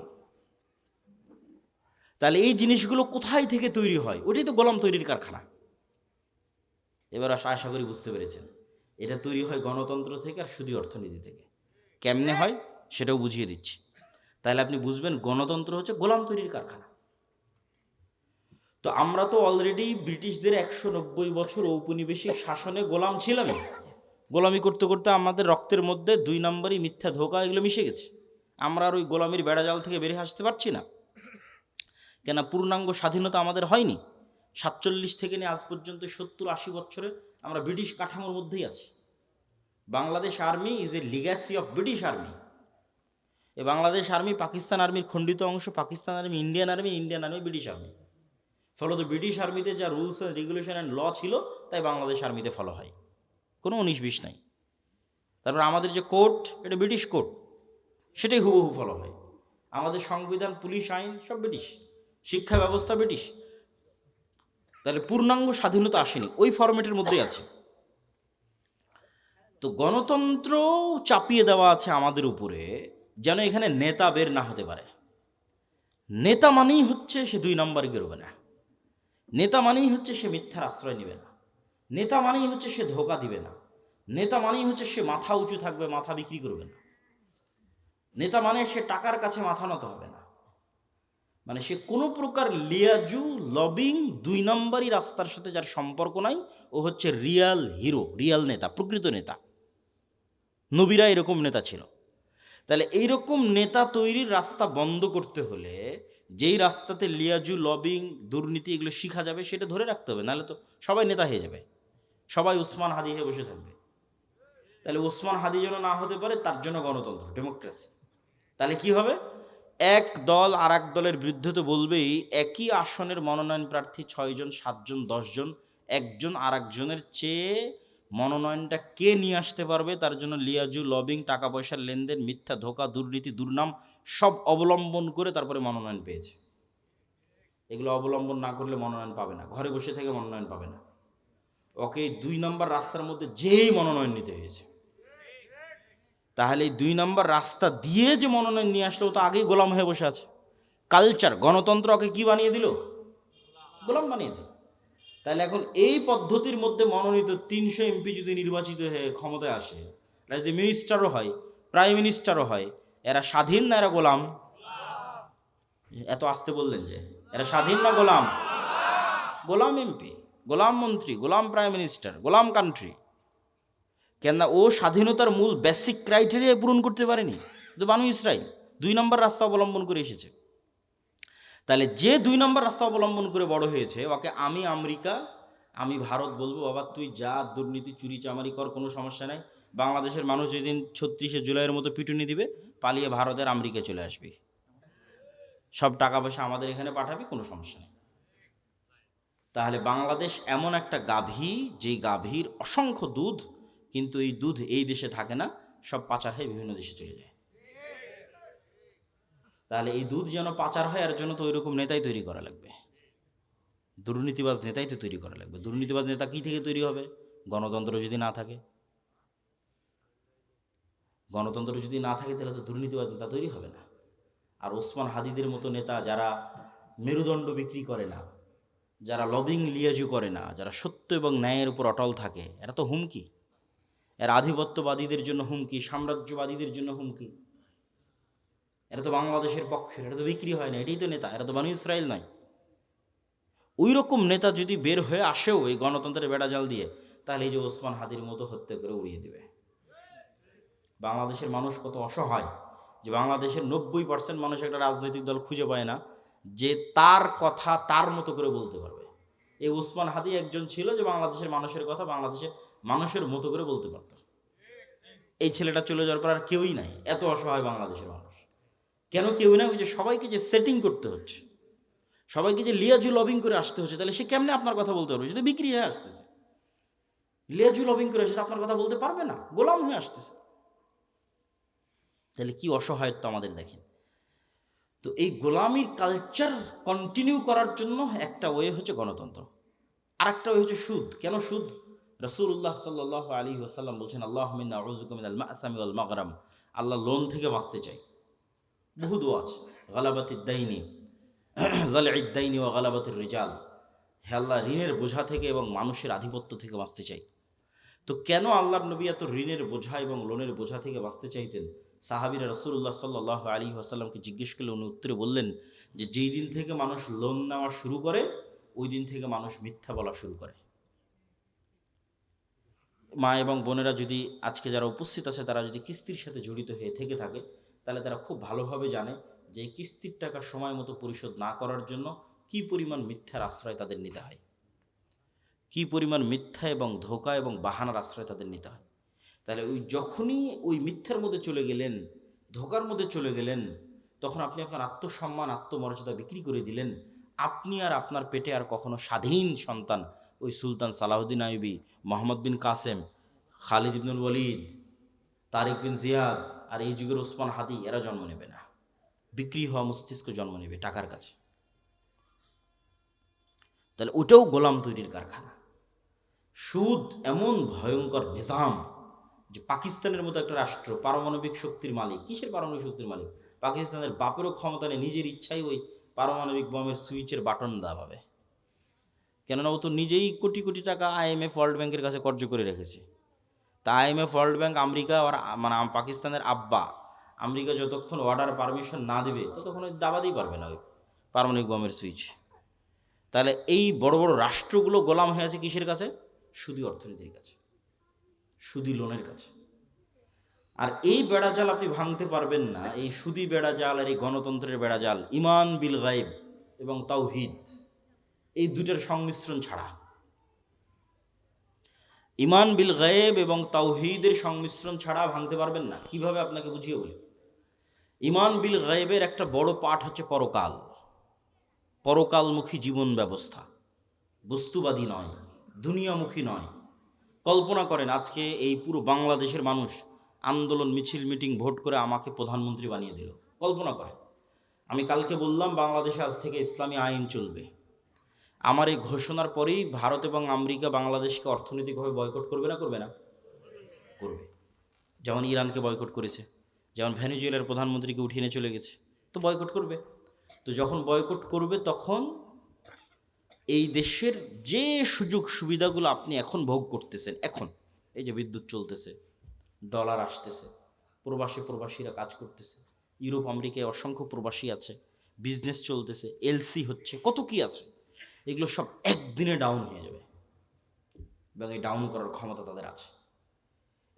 তাহলে এই জিনিসগুলো কোথায় থেকে তৈরি হয়? ওটাই তো গোলাম তৈরির কারখানা। এবার আশা করি বুঝতে পেরেছেন, এটা তৈরি হয় গণতন্ত্র থেকে আর সুদী অর্থনীতি থেকে। কেমনে হয় সেটাও বুঝিয়ে দিচ্ছি, তাহলে আপনি বুঝবেন গণতন্ত্র হচ্ছে গোলাম তৈরির কারখানা। তো আমরা তো অলরেডি ব্রিটিশদের 190 বছর ঔপনিবেশিক শাসনে গোলাম ছিলামই। গোলামি করতে করতে আমাদের রক্তের মধ্যে 2 নম্বরই মিথ্যা, ধোঁকা এগুলো মিশে গেছে। আমরা আর ওই গোলামির বেড়াজাল থেকে বেরিয়ে আসতে পারছি না। কেন? পূর্ণাঙ্গ স্বাধীনতা আমাদের হয়নি। 47 থেকে নিয়ে আজ পর্যন্ত 70-80 বছরে আমরা ব্রিটিশ কাঠামোর মধ্যেই আছি। Bangladesh army is a legacy of British army. এই বাংলাদেশ আর্মি পাকিস্তান আর্মির খণ্ডিত অংশ, Pakistan army Indian army British army. ফলত ব্রিটিশ আর্মিতে যা rules and regulation and law ছিল তাই বাংলাদেশ আর্মিতে ফলো হয়, কোনো 19-20 নাই। তারপর আমাদের যে কোর্ট, এটা ব্রিটিশ কোর্ট, সেটাই হুবহু ফলো হয়। আমাদের সংবিধান, পুলিশ আইন সব ব্রিটিশ, শিক্ষা ব্যবস্থা ব্রিটিশ। তাহলে পূর্ণাঙ্গ স্বাধীনতা আসেনি, ওই ফরম্যাটের মধ্যেই আছে। তো গণতন্ত্র চাপিয়ে দেওয়া আছে আমাদের উপরে, যেন এখানে নেতা বের না হতে পারে। নেতা মানেই হচ্ছে সে 2 নম্বরে বেরোবে না, নেতা মানেই হচ্ছে সে মিথ্যার আশ্রয় নেবে না, নেতা মানেই হচ্ছে সে ধোঁকা দিবে না, নেতা মানেই হচ্ছে সে মাথা উঁচু থাকবে, মাথা বিক্রি করবে না, নেতা মানে সে টাকার কাছে মাথা নত হবে না, মানে সে কোনো প্রকার লিয়াজু লবিং 2 নম্বরই রাস্তার সাথে যার সম্পর্ক নাই, ও হচ্ছে রিয়াল হিরো, রিয়াল নেতা, প্রকৃত নেতা। নবীরা এরকম নেতা ছিল। তাহলে এইরকম নেতা তৈরির রাস্তা বন্ধ করতে হলে যেই রাস্তাতে লিয়াজু লবিং দুর্নীতি এগুলো শিখা যাবে সেটা ধরে রাখতে হবে, নাহলে তো সবাই নেতা হয়ে যাবে, সবাই উসমান হাদি হয়ে বসে থাকবে। তাহলে উসমান হাদি যেন না হতে পারে, তার জন্য গণতন্ত্র, ডেমোক্রেসি। তাহলে কি হবে? এক দল আর এক দলের বিরুদ্ধে তো বলবেই, একই আসনের মনোনয়ন প্রার্থী 6 জন 7 জন 10 জন, একজন আর একজনের চেয়ে মনোনয়নটা কে নিয়ে আসতে পারবে তার জন্য লিয়াজু লবিং, টাকা পয়সার লেনদেন, মিথ্যা, ধোঁকা, দুর্নীতি, দুর্নাম সব অবলম্বন করে তারপরে মনোনয়ন পেয়েছে। এগুলো অবলম্বন না করলে মনোনয়ন পাবে না, ঘরে বসে থেকে মনোনয়ন পাবে না। ওকে 2 নম্বর রাস্তার মধ্যে যেই মনোনয়ন নিতে হয়েছে। তাহলে এই 2 নম্বর রাস্তা দিয়ে যে মনোনয়ন নিয়ে আসলে, ও তো আগেই গোলাম হয়ে বসে আছে। কালচার, গণতন্ত্র ওকে কি বানিয়ে দিল? গোলাম বানিয়ে দিল। তাহলে এখন এই পদ্ধতির মধ্যে মনোনীত 300 এমপি যদি নির্বাচিত হয়ে ক্ষমতায় আসে, এরা যদি মিনিস্টারও হয়, প্রাইম মিনিস্টারও হয়, এরা স্বাধীন না এরা গোলাম? এত আসতে বললেন যে, এরা স্বাধীন না গোলাম? গোলাম এমপি, গোলাম মন্ত্রী, গোলাম প্রাইম মিনিস্টার, গোলাম কান্ট্রি। কেননা ও স্বাধীনতার মূল বেসিক ক্রাইটেরিয়া পূরণ করতে পারেনি। তো বানু ইসরাইল 2 নম্বর রাস্তা অবলম্বন করে এসেছে। তাহলে যে 2 নম্বর রাস্তা অবলম্বন করে বড় হয়েছে, ওকে আমি আমেরিকা, আমি ভারত বলবো, বাবা তুই যা দুর্নীতি চুরি চামারি কর, কোনো সমস্যা নাই। বাংলাদেশের মানুষ যেদিন 36শে জুলাইয়ের মতো পিটুনি দিবে, পালিয়ে ভারতের আমেরিকায় চলে আসবি, সব টাকা পয়সা আমাদের এখানে পাঠাবি, কোনো সমস্যা নেই। তাহলে বাংলাদেশ এমন একটা গাভী, যেই গাভীর অসংখ্য দুধ, কিন্তু এই দুধ এই দেশে থাকে না, সব পাচার হয়ে বিভিন্ন দেশে চলে যায়। তাহলে এই দুধ যেন পাচার হয়, এর জন্য তো ওই রকম নেতাই তৈরি করা লাগবে, দুর্নীতিবাজ নেতাই তো তৈরি করা লাগবে। দুর্নীতিবাজ নেতা কি থেকে তৈরি হবে? গণতন্ত্র যদি না থাকে। গণতন্ত্র যদি না থাকে তাহলে তো দুর্নীতিবাজ নেতা তৈরি হবে না। আর ওসমান হাদিদের মতো নেতা, যারা মেরুদণ্ড বিক্রি করে না, যারা লবিং লিয়াজু করে না, যারা সত্য এবং ন্যায়ের উপর অটল থাকে, এরা তো হুমকি। এরা আধিপত্যবাদীদের জন্য হুমকি, সাম্রাজ্যবাদীদের জন্য হুমকি। এরা তো বাংলাদেশের পক্ষের, এটা তো বিক্রি হয় না, এটাই তো নেতা, এরা তো বানু ইসরায়েল নয়। ওই রকম নেতা যদি বের হয়ে আসেও এই গণতন্ত্রের বেড়াজাল দিয়ে, তাহলে এই যে ওসমান হাদির মতো হত্যা করে উড়িয়ে দেবে। বাংলাদেশের মানুষ কত অসহায়, যে বাংলাদেশের 90% মানুষ একটা রাজনৈতিক দল খুঁজে পায় না যে তার কথা তার মতো করে বলতে পারবে। এই ওসমান হাদি একজন ছিল যে বাংলাদেশের মানুষের কথা বাংলাদেশের মানুষের মতো করে বলতে পারত। এই ছেলেটা চলে যাওয়ার পর আর কেউই নাই, এত অসহায় বাংলাদেশের মানুষ। কেন কেউ না? ওই যে সবাইকে যে সেটিং করতে হচ্ছে, সবাইকে যে লিয়াজু লবিং করে আসতে হচ্ছে, তাহলে সে কেমনে আপনার কথা বলতে পারবে? যদি বিক্রি হয়ে আসতেছে, লিয়াজু লবিং করে আসছে, আপনার কথা বলতে পারবে না, গোলাম হয়ে আসতেছে। তাহলে কি অসহায়ত্ব আমাদের দেখেন। তো এই গোলামির কালচার কন্টিনিউ করার জন্য একটা ওয়ে হচ্ছে গণতন্ত্র, আর একটা ওয়ে হচ্ছে সুদ। কেন সুদ? রাসূলুল্লাহ সাল্লাল্লাহু আলাইহি ওয়াসাল্লাম বলছেন, আল্লাহুম্মা ইন্না আউযুবিকা মিনাল মা'সামি ওয়াল মাগরাম। আল্লাহ লোন থেকে বাঁচতে চাই। বহু দোয়া আছে, গালাবাতিদ দাইনি, জালঈদ দাইনি ওয়া গালাবাতির রিজাল। হে আল্লাহ, ঋণের বোঝা থেকে এবং মানুষের আধিপত্য থেকে বাঁচতে চাই। তো কেন আল্লাহর নবী এত ঋণের বোঝা এবং লোনের বোঝা থেকে বাঁচতে চাইতেন? সাহাবীরা রাসূলুল্লাহ সাল্লাল্লাহু আলাইহি ওয়াসাল্লামকে জিজ্ঞেস করলে উনি উত্তরে বললেন যে, যেই দিন থেকে মানুষ লোন নেওয়া শুরু করে, ওই দিন থেকে মানুষ মিথ্যা বলা শুরু করে। মা এবং বোনেরা যদি আজকে যারা উপস্থিত আছে, তারা যদি কিস্তির সাথে জড়িত হয়ে থেকে থাকে, তাহলে তারা খুব ভালোভাবে জানে যে কিস্তির টাকা সময় মতো পরিশোধ না করার জন্য কি পরিমাণ মিথ্যার আশ্রয় তাদের নিতে হয়, কি পরিমাণ মিথ্যা এবং ধোঁকা এবং বাহানার আশ্রয় তাদের নিতে হয়। তাহলে ওই যখনই ওই মিথ্যার মধ্যে চলে গেলেন, ধোঁকার মধ্যে চলে গেলেন, তখন আপনি আপনার আত্মসম্মান, আত্মমর্যাদা বিক্রি করে দিলেন। আপনি আর আপনার পেটে আর কখনো স্বাধীন সন্তান ওই সুলতান সালাহুদ্দিন আইয়ুবী, মোহাম্মদ বিন কাসেম, খালিদ ইবনুল ওয়ালিদ, তারিক বিন জিয়াদ আর এই যুগের ওসমান হাদি এরা জন্ম নেবে না। বিক্রি হওয়া মস্তিষ্ক জন্ম নেবে টাকার কাছে। তাহলে ওটাও গোলাম তৈরির কারখানা। সুদ এমন ভয়ঙ্কর নিজাম যে পাকিস্তানের মতো একটা রাষ্ট্র পারমাণবিক শক্তির মালিক। কিসের পারমাণবিক শক্তির মালিক? পাকিস্তানের বাপেরও ক্ষমতা নেই, নিজের ইচ্ছাই ওই পারমাণবিক বোমের সুইচের বাটন দাবাবে। কেননা ও তো নিজেই কোটি কোটি টাকা IMF ওয়ার্ল্ড ব্যাংকের কাছে কর্য করে রেখেছে। তা IMF ওয়ার্ল্ড ব্যাংক আমেরিকা আর মানে পাকিস্তানের আব্বা, আমেরিকা যতক্ষণ অর্ডার পারমিশন না দেবে ততক্ষণ ওই দাবাতেই পারবে না ওই পারমাণবিক বোমের সুইচ। তাহলে এই বড় বড় রাষ্ট্রগুলো গোলাম হয়ে আছে কিসের কাছে? সুদী অর্থনীতির কাছে, সুদী লোনের কাছে। আর এই বেড়াজাল আপনি ভাঙতে পারবেন না, এই সুদী বেড়াজাল আর এই গণতন্ত্রের বেড়াজাল, ইমান বিল গায়েব এবং তাওহীদ এই দুটার সংমিশ্রণ ছাড়া। ইমান বিল গায়েব এবং তাওহীদের সংমিশ্রণ ছাড়া ভাঙতে পারবেন না। কিভাবে আপনাকে বুঝিয়ে বলি। ইমান বিল গায়েবের একটা বড় পাঠ হচ্ছে পরকাল, পরকালমুখী জীবন ব্যবস্থা, বস্তুবাদী নয়, দুনিয়ামুখী নয়। কল্পনা করেন আজকে এই পুরো বাংলাদেশের মানুষ আন্দোলন, মিছিল, মিটিং, ভোট করে আমাকে প্রধানমন্ত্রী বানিয়ে দিল। কল্পনা করেন আমি কালকে বললাম বাংলাদেশে আজ থেকে ইসলামী আইন চলবে। আমার এই ঘোষণার পরেই ভারত এবং আমেরিকা বাংলাদেশকে অর্থনৈতিকভাবে বয়কট করবে না? করবে না? করবে। যেমন ইরানকে বয়কট করেছে, যেমন ভেনেজুয়েলার প্রধানমন্ত্রীকে উঠিয়ে এনে চলে গেছে, তো বয়কট করবে। তো যখন বয়কট করবে তখন এই দেশের যে সুযোগ সুবিধাগুলো আপনি এখন ভোগ করতেছেন, এখন এই যে বিদ্যুৎ চলতেছে, ডলার আসতেছে, প্রবাসীরা কাজ করতেছে, ইউরোপ আমেরিকায় অসংখ্য প্রবাসী আছে, বিজনেস চলতেছে, LC হচ্ছে, কত কি আছে, এগুলো সব একদিনে ডাউন হয়ে যাবে। এবং এই ডাউন করার ক্ষমতা তাদের আছে।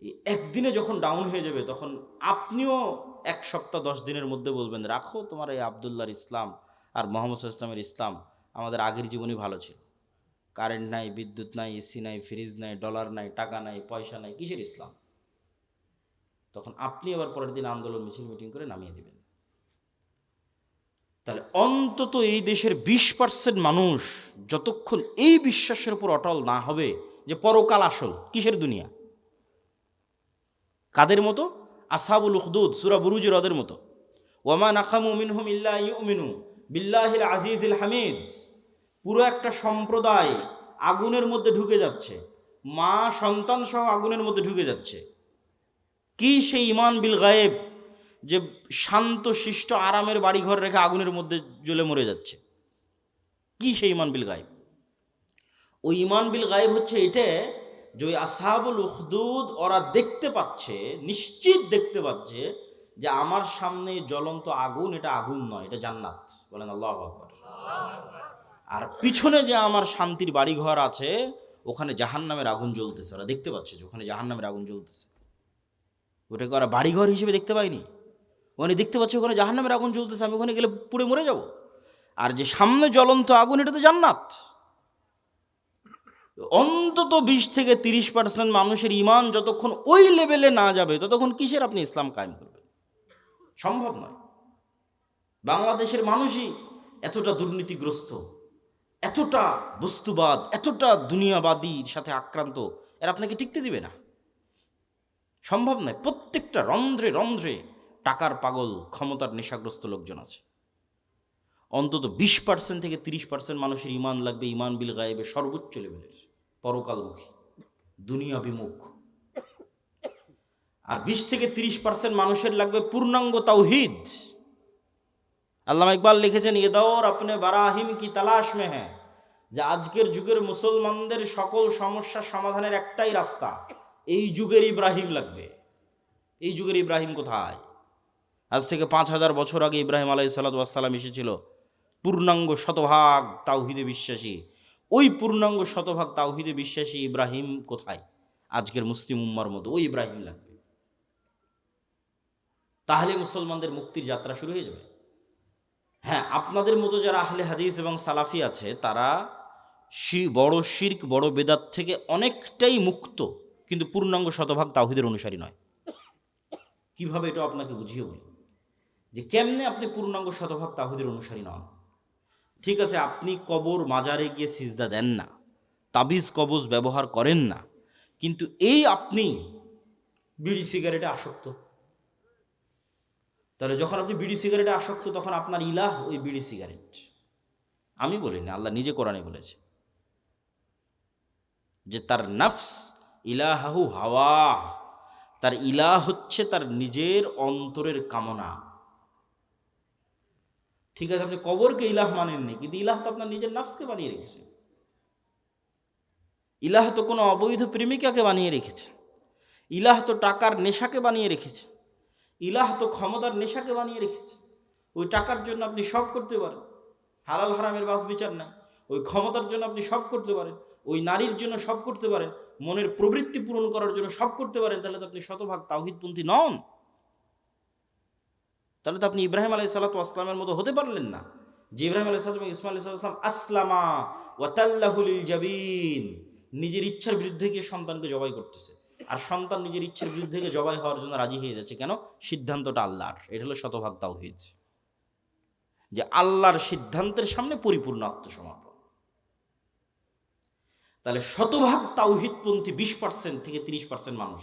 এই একদিনে যখন ডাউন হয়ে যাবে তখন আপনিও 1 সপ্তাহ 10 দিনের মধ্যে বলবেন রাখো তোমার এই আবদুল্লাহর ইসলাম আর মোহাম্মদ ইসলামের ইসলাম, আমাদের আগের জীবনই ভালো ছিল। কারেন্ট নাই, বিদ্যুৎ নাই, AC নাই, ফ্রিজ নাই, ডলার নাই, টাকা নাই, পয়সা নাই, কিসের ইসলাম? তখন আপনি আবার পরের দিন আন্দোলন, মিছিল, মিটিং করে নামিয়ে দিবেন। তাহলে অন্তত এই দেশের 20% মানুষ যতক্ষণ এই বিশ্বাসের উপর অটল না হবে যে পরকাল আসল, কিসের দুনিয়া, কাদের মতো? আসহাবুল উখদুদ সূরা বুরুজের ওদের মতো। ওয়ামা নাকামু মিনহুম ইল্লা ইউমিনু বিল্লাহিল আজিজিল হামিদ। পুরো একটা সম্প্রদায় আগুনের মধ্যে ঢুকে যাচ্ছে, মা সন্তান সহ আগুনের মধ্যে ঢুকে যাচ্ছে। কি সেই ইমান বিল গায়েব যে শান্ত শিষ্ট আরামের বাড়িঘর রেখে আগুনের মধ্যে জ্বলে মরে যাচ্ছে? কি সেই ইমান বিল গায়েব? ওই ইমান বিল গায়েব হচ্ছে এটা যে ওই আসহাবুল উখদুদ ওরা দেখতে পাচ্ছে, নিশ্চিত দেখতে পাচ্ছে যে আমার সামনে জ্বলন্ত আগুন, এটা আগুন নয়, এটা জান্নাত। বলেন আল্লাহু আকবার। আর পিছনে যে আমার শান্তির বাড়িঘর আছে ওখানে জাহান্নামের আগুন জ্বলতেছে। ওরা দেখতে পাচ্ছে যে ওখানে জাহান্নামের আগুন জ্বলতেছে। ওটাকে ওরা বাড়িঘর হিসেবে দেখতে পায়নি, ওখানে দেখতে পাচ্ছে ওখানে জাহান্নামের আগুন জ্বলতেছে, আমি ওখানে গেলে পুড়ে মরে যাব। আর যে সামনে জ্বলন্ত আগুন, এটা তো জান্নাত। অন্তত 20-30% মানুষের ইমান যতক্ষণ ওই লেভেলে না যাবে ততক্ষণ কিসের আপনি ইসলাম কায়েম করবেন? সম্ভব নয়। বাংলাদেশের মানুষই এতটা দুর্নীতিগ্রস্ত, এতটা বস্তুবাদ, এতটা দুনিয়াবাদীর সাথে আক্রান্ত, এর আপনাকে টিকতে দিবে না, সম্ভব নয়। প্রত্যেকটা রন্ধ্রে রন্ধ্রে টাকার পাগল, ক্ষমতার নেশাগ্রস্ত লোকজন আছে। অন্তত 20% থেকে 30% মানুষের ইমান লাগবে ইমান বিল গায়েবে সর্বোচ্চ লেভেলের, পরকালমুখী, দুনিয়া বিমুখ। আর 20-30% মানুষের লাগবে পূর্ণাঙ্গ তাওহীদ। আল্লামা ইকবাল লিখেছেন, ये दौर अपने बराहिम की तलाश में है, যে আজকের যুগের মুসলমানদের সকল সমস্যার সমাধানের একটাই রাস্তা, এই যুগের ইব্রাহিম লাগবে। এই যুগের ইব্রাহিম কোথায়? আজ থেকে 5000 বছর আগে ইব্রাহিম আলাইহিস সালাম এসেছিল, পূর্ণাঙ্গ শতভাগ তাওহীদে বিশ্বাসী। ওই পূর্ণাঙ্গ শতভাগ তাওহীদে বিশ্বাসী ইব্রাহিম কোথায়? আজকের মুসলিম উম্মার মতো ওই ইব্রাহিম লাগবে। তাহলে মুসলমানদের মুক্তির যাত্রা শুরু হয়ে যাবে। হ্যাঁ, আপনাদের মতো যারা আহলে হাদিস এবং সালাফি আছে তারা বড় শিরক বড় বেদাত থেকে অনেকটাই মুক্ত, কিন্তু পূর্ণাঙ্গ শতভাগ তাওহীদের অনুসারী নয়। কিভাবে এটা আপনাকে বুঝিয়ে বলি যে কেমনে আপনি পূর্ণাঙ্গ শতভাগ তাওহীদের অনুসারী নন। ঠিক আছে, আপনি কবর মাজারে গিয়ে সিজদা দেন না, তাবিজ কবজ ব্যবহার করেন না, কিন্তু এই আপনি বিড়ি সিগারেটে আসক্ত। তাহলে যখন আপনি বিড়ি সিগারেটে আসক্ত তখন আপনার ইলাহ ওই বিড়ি সিগারেট। আমি বলিনি, আল্লাহ নিজে কোরআনে বলেছে যে তার নফস ইলাহাহু হাওয়া, তার ইলাহ হচ্ছে তার নিজের অন্তরের কামনা। ঠিক আছে, আপনি কবরকে ইলাহ মানেননি, কিন্তু ইলাহ তো আপনার নিজের নফসকে বানিয়ে রেখেছে। ইলাহ তো কোনো অবৈধ প্রেমিকাকে বানিয়ে রেখেছে, ইলাহ তো টাকার নেশাকে বানিয়ে রেখেছে, ইলাহ তো ক্ষমতার নেশাকে বানিয়ে রেখেছে। ওই টাকার জন্য আপনি সব করতে পারেন, হালাল হারামের বাস বিচার নাই। ওই ক্ষমতার জন্য আপনি সব করতে পারেন, ওই নারীর জন্য সব করতে পারেন, মনের প্রবৃত্তি পূরণ করার জন্য সব করতে পারেন। তাহলে তো আপনি শতভাগ তাওহীদপন্থী নন। তাহলে তো আপনি ইব্রাহিম আলাইহিসসালাতু ওয়াসসালামের মতো হতে পারলেন না, যে ইব্রাহিম আলাইহিসসালাম এবং ইসমাঈল আলাইহিসসালাম আসলামা ওয়া তাল্লাহু লিল জাবিন, নিজের ইচ্ছার বিরুদ্ধে গিয়ে সন্তানকে জবাই করতেছে, আর সন্তান নিজের ইচ্ছার বিরুদ্ধে গিয়ে জবাই হওয়ার জন্য রাজি হয়ে যাচ্ছে। কেন? সিদ্ধান্তটা আল্লাহর। এটা হলো শতভাগ তাওহীদ, যে আল্লাহর সিদ্ধান্তের সামনে পরিপূর্ণ আত্মসমর্পণ। তাহলে শতভাগ তাওহীদপন্থী 20% থেকে 30% মানুষ,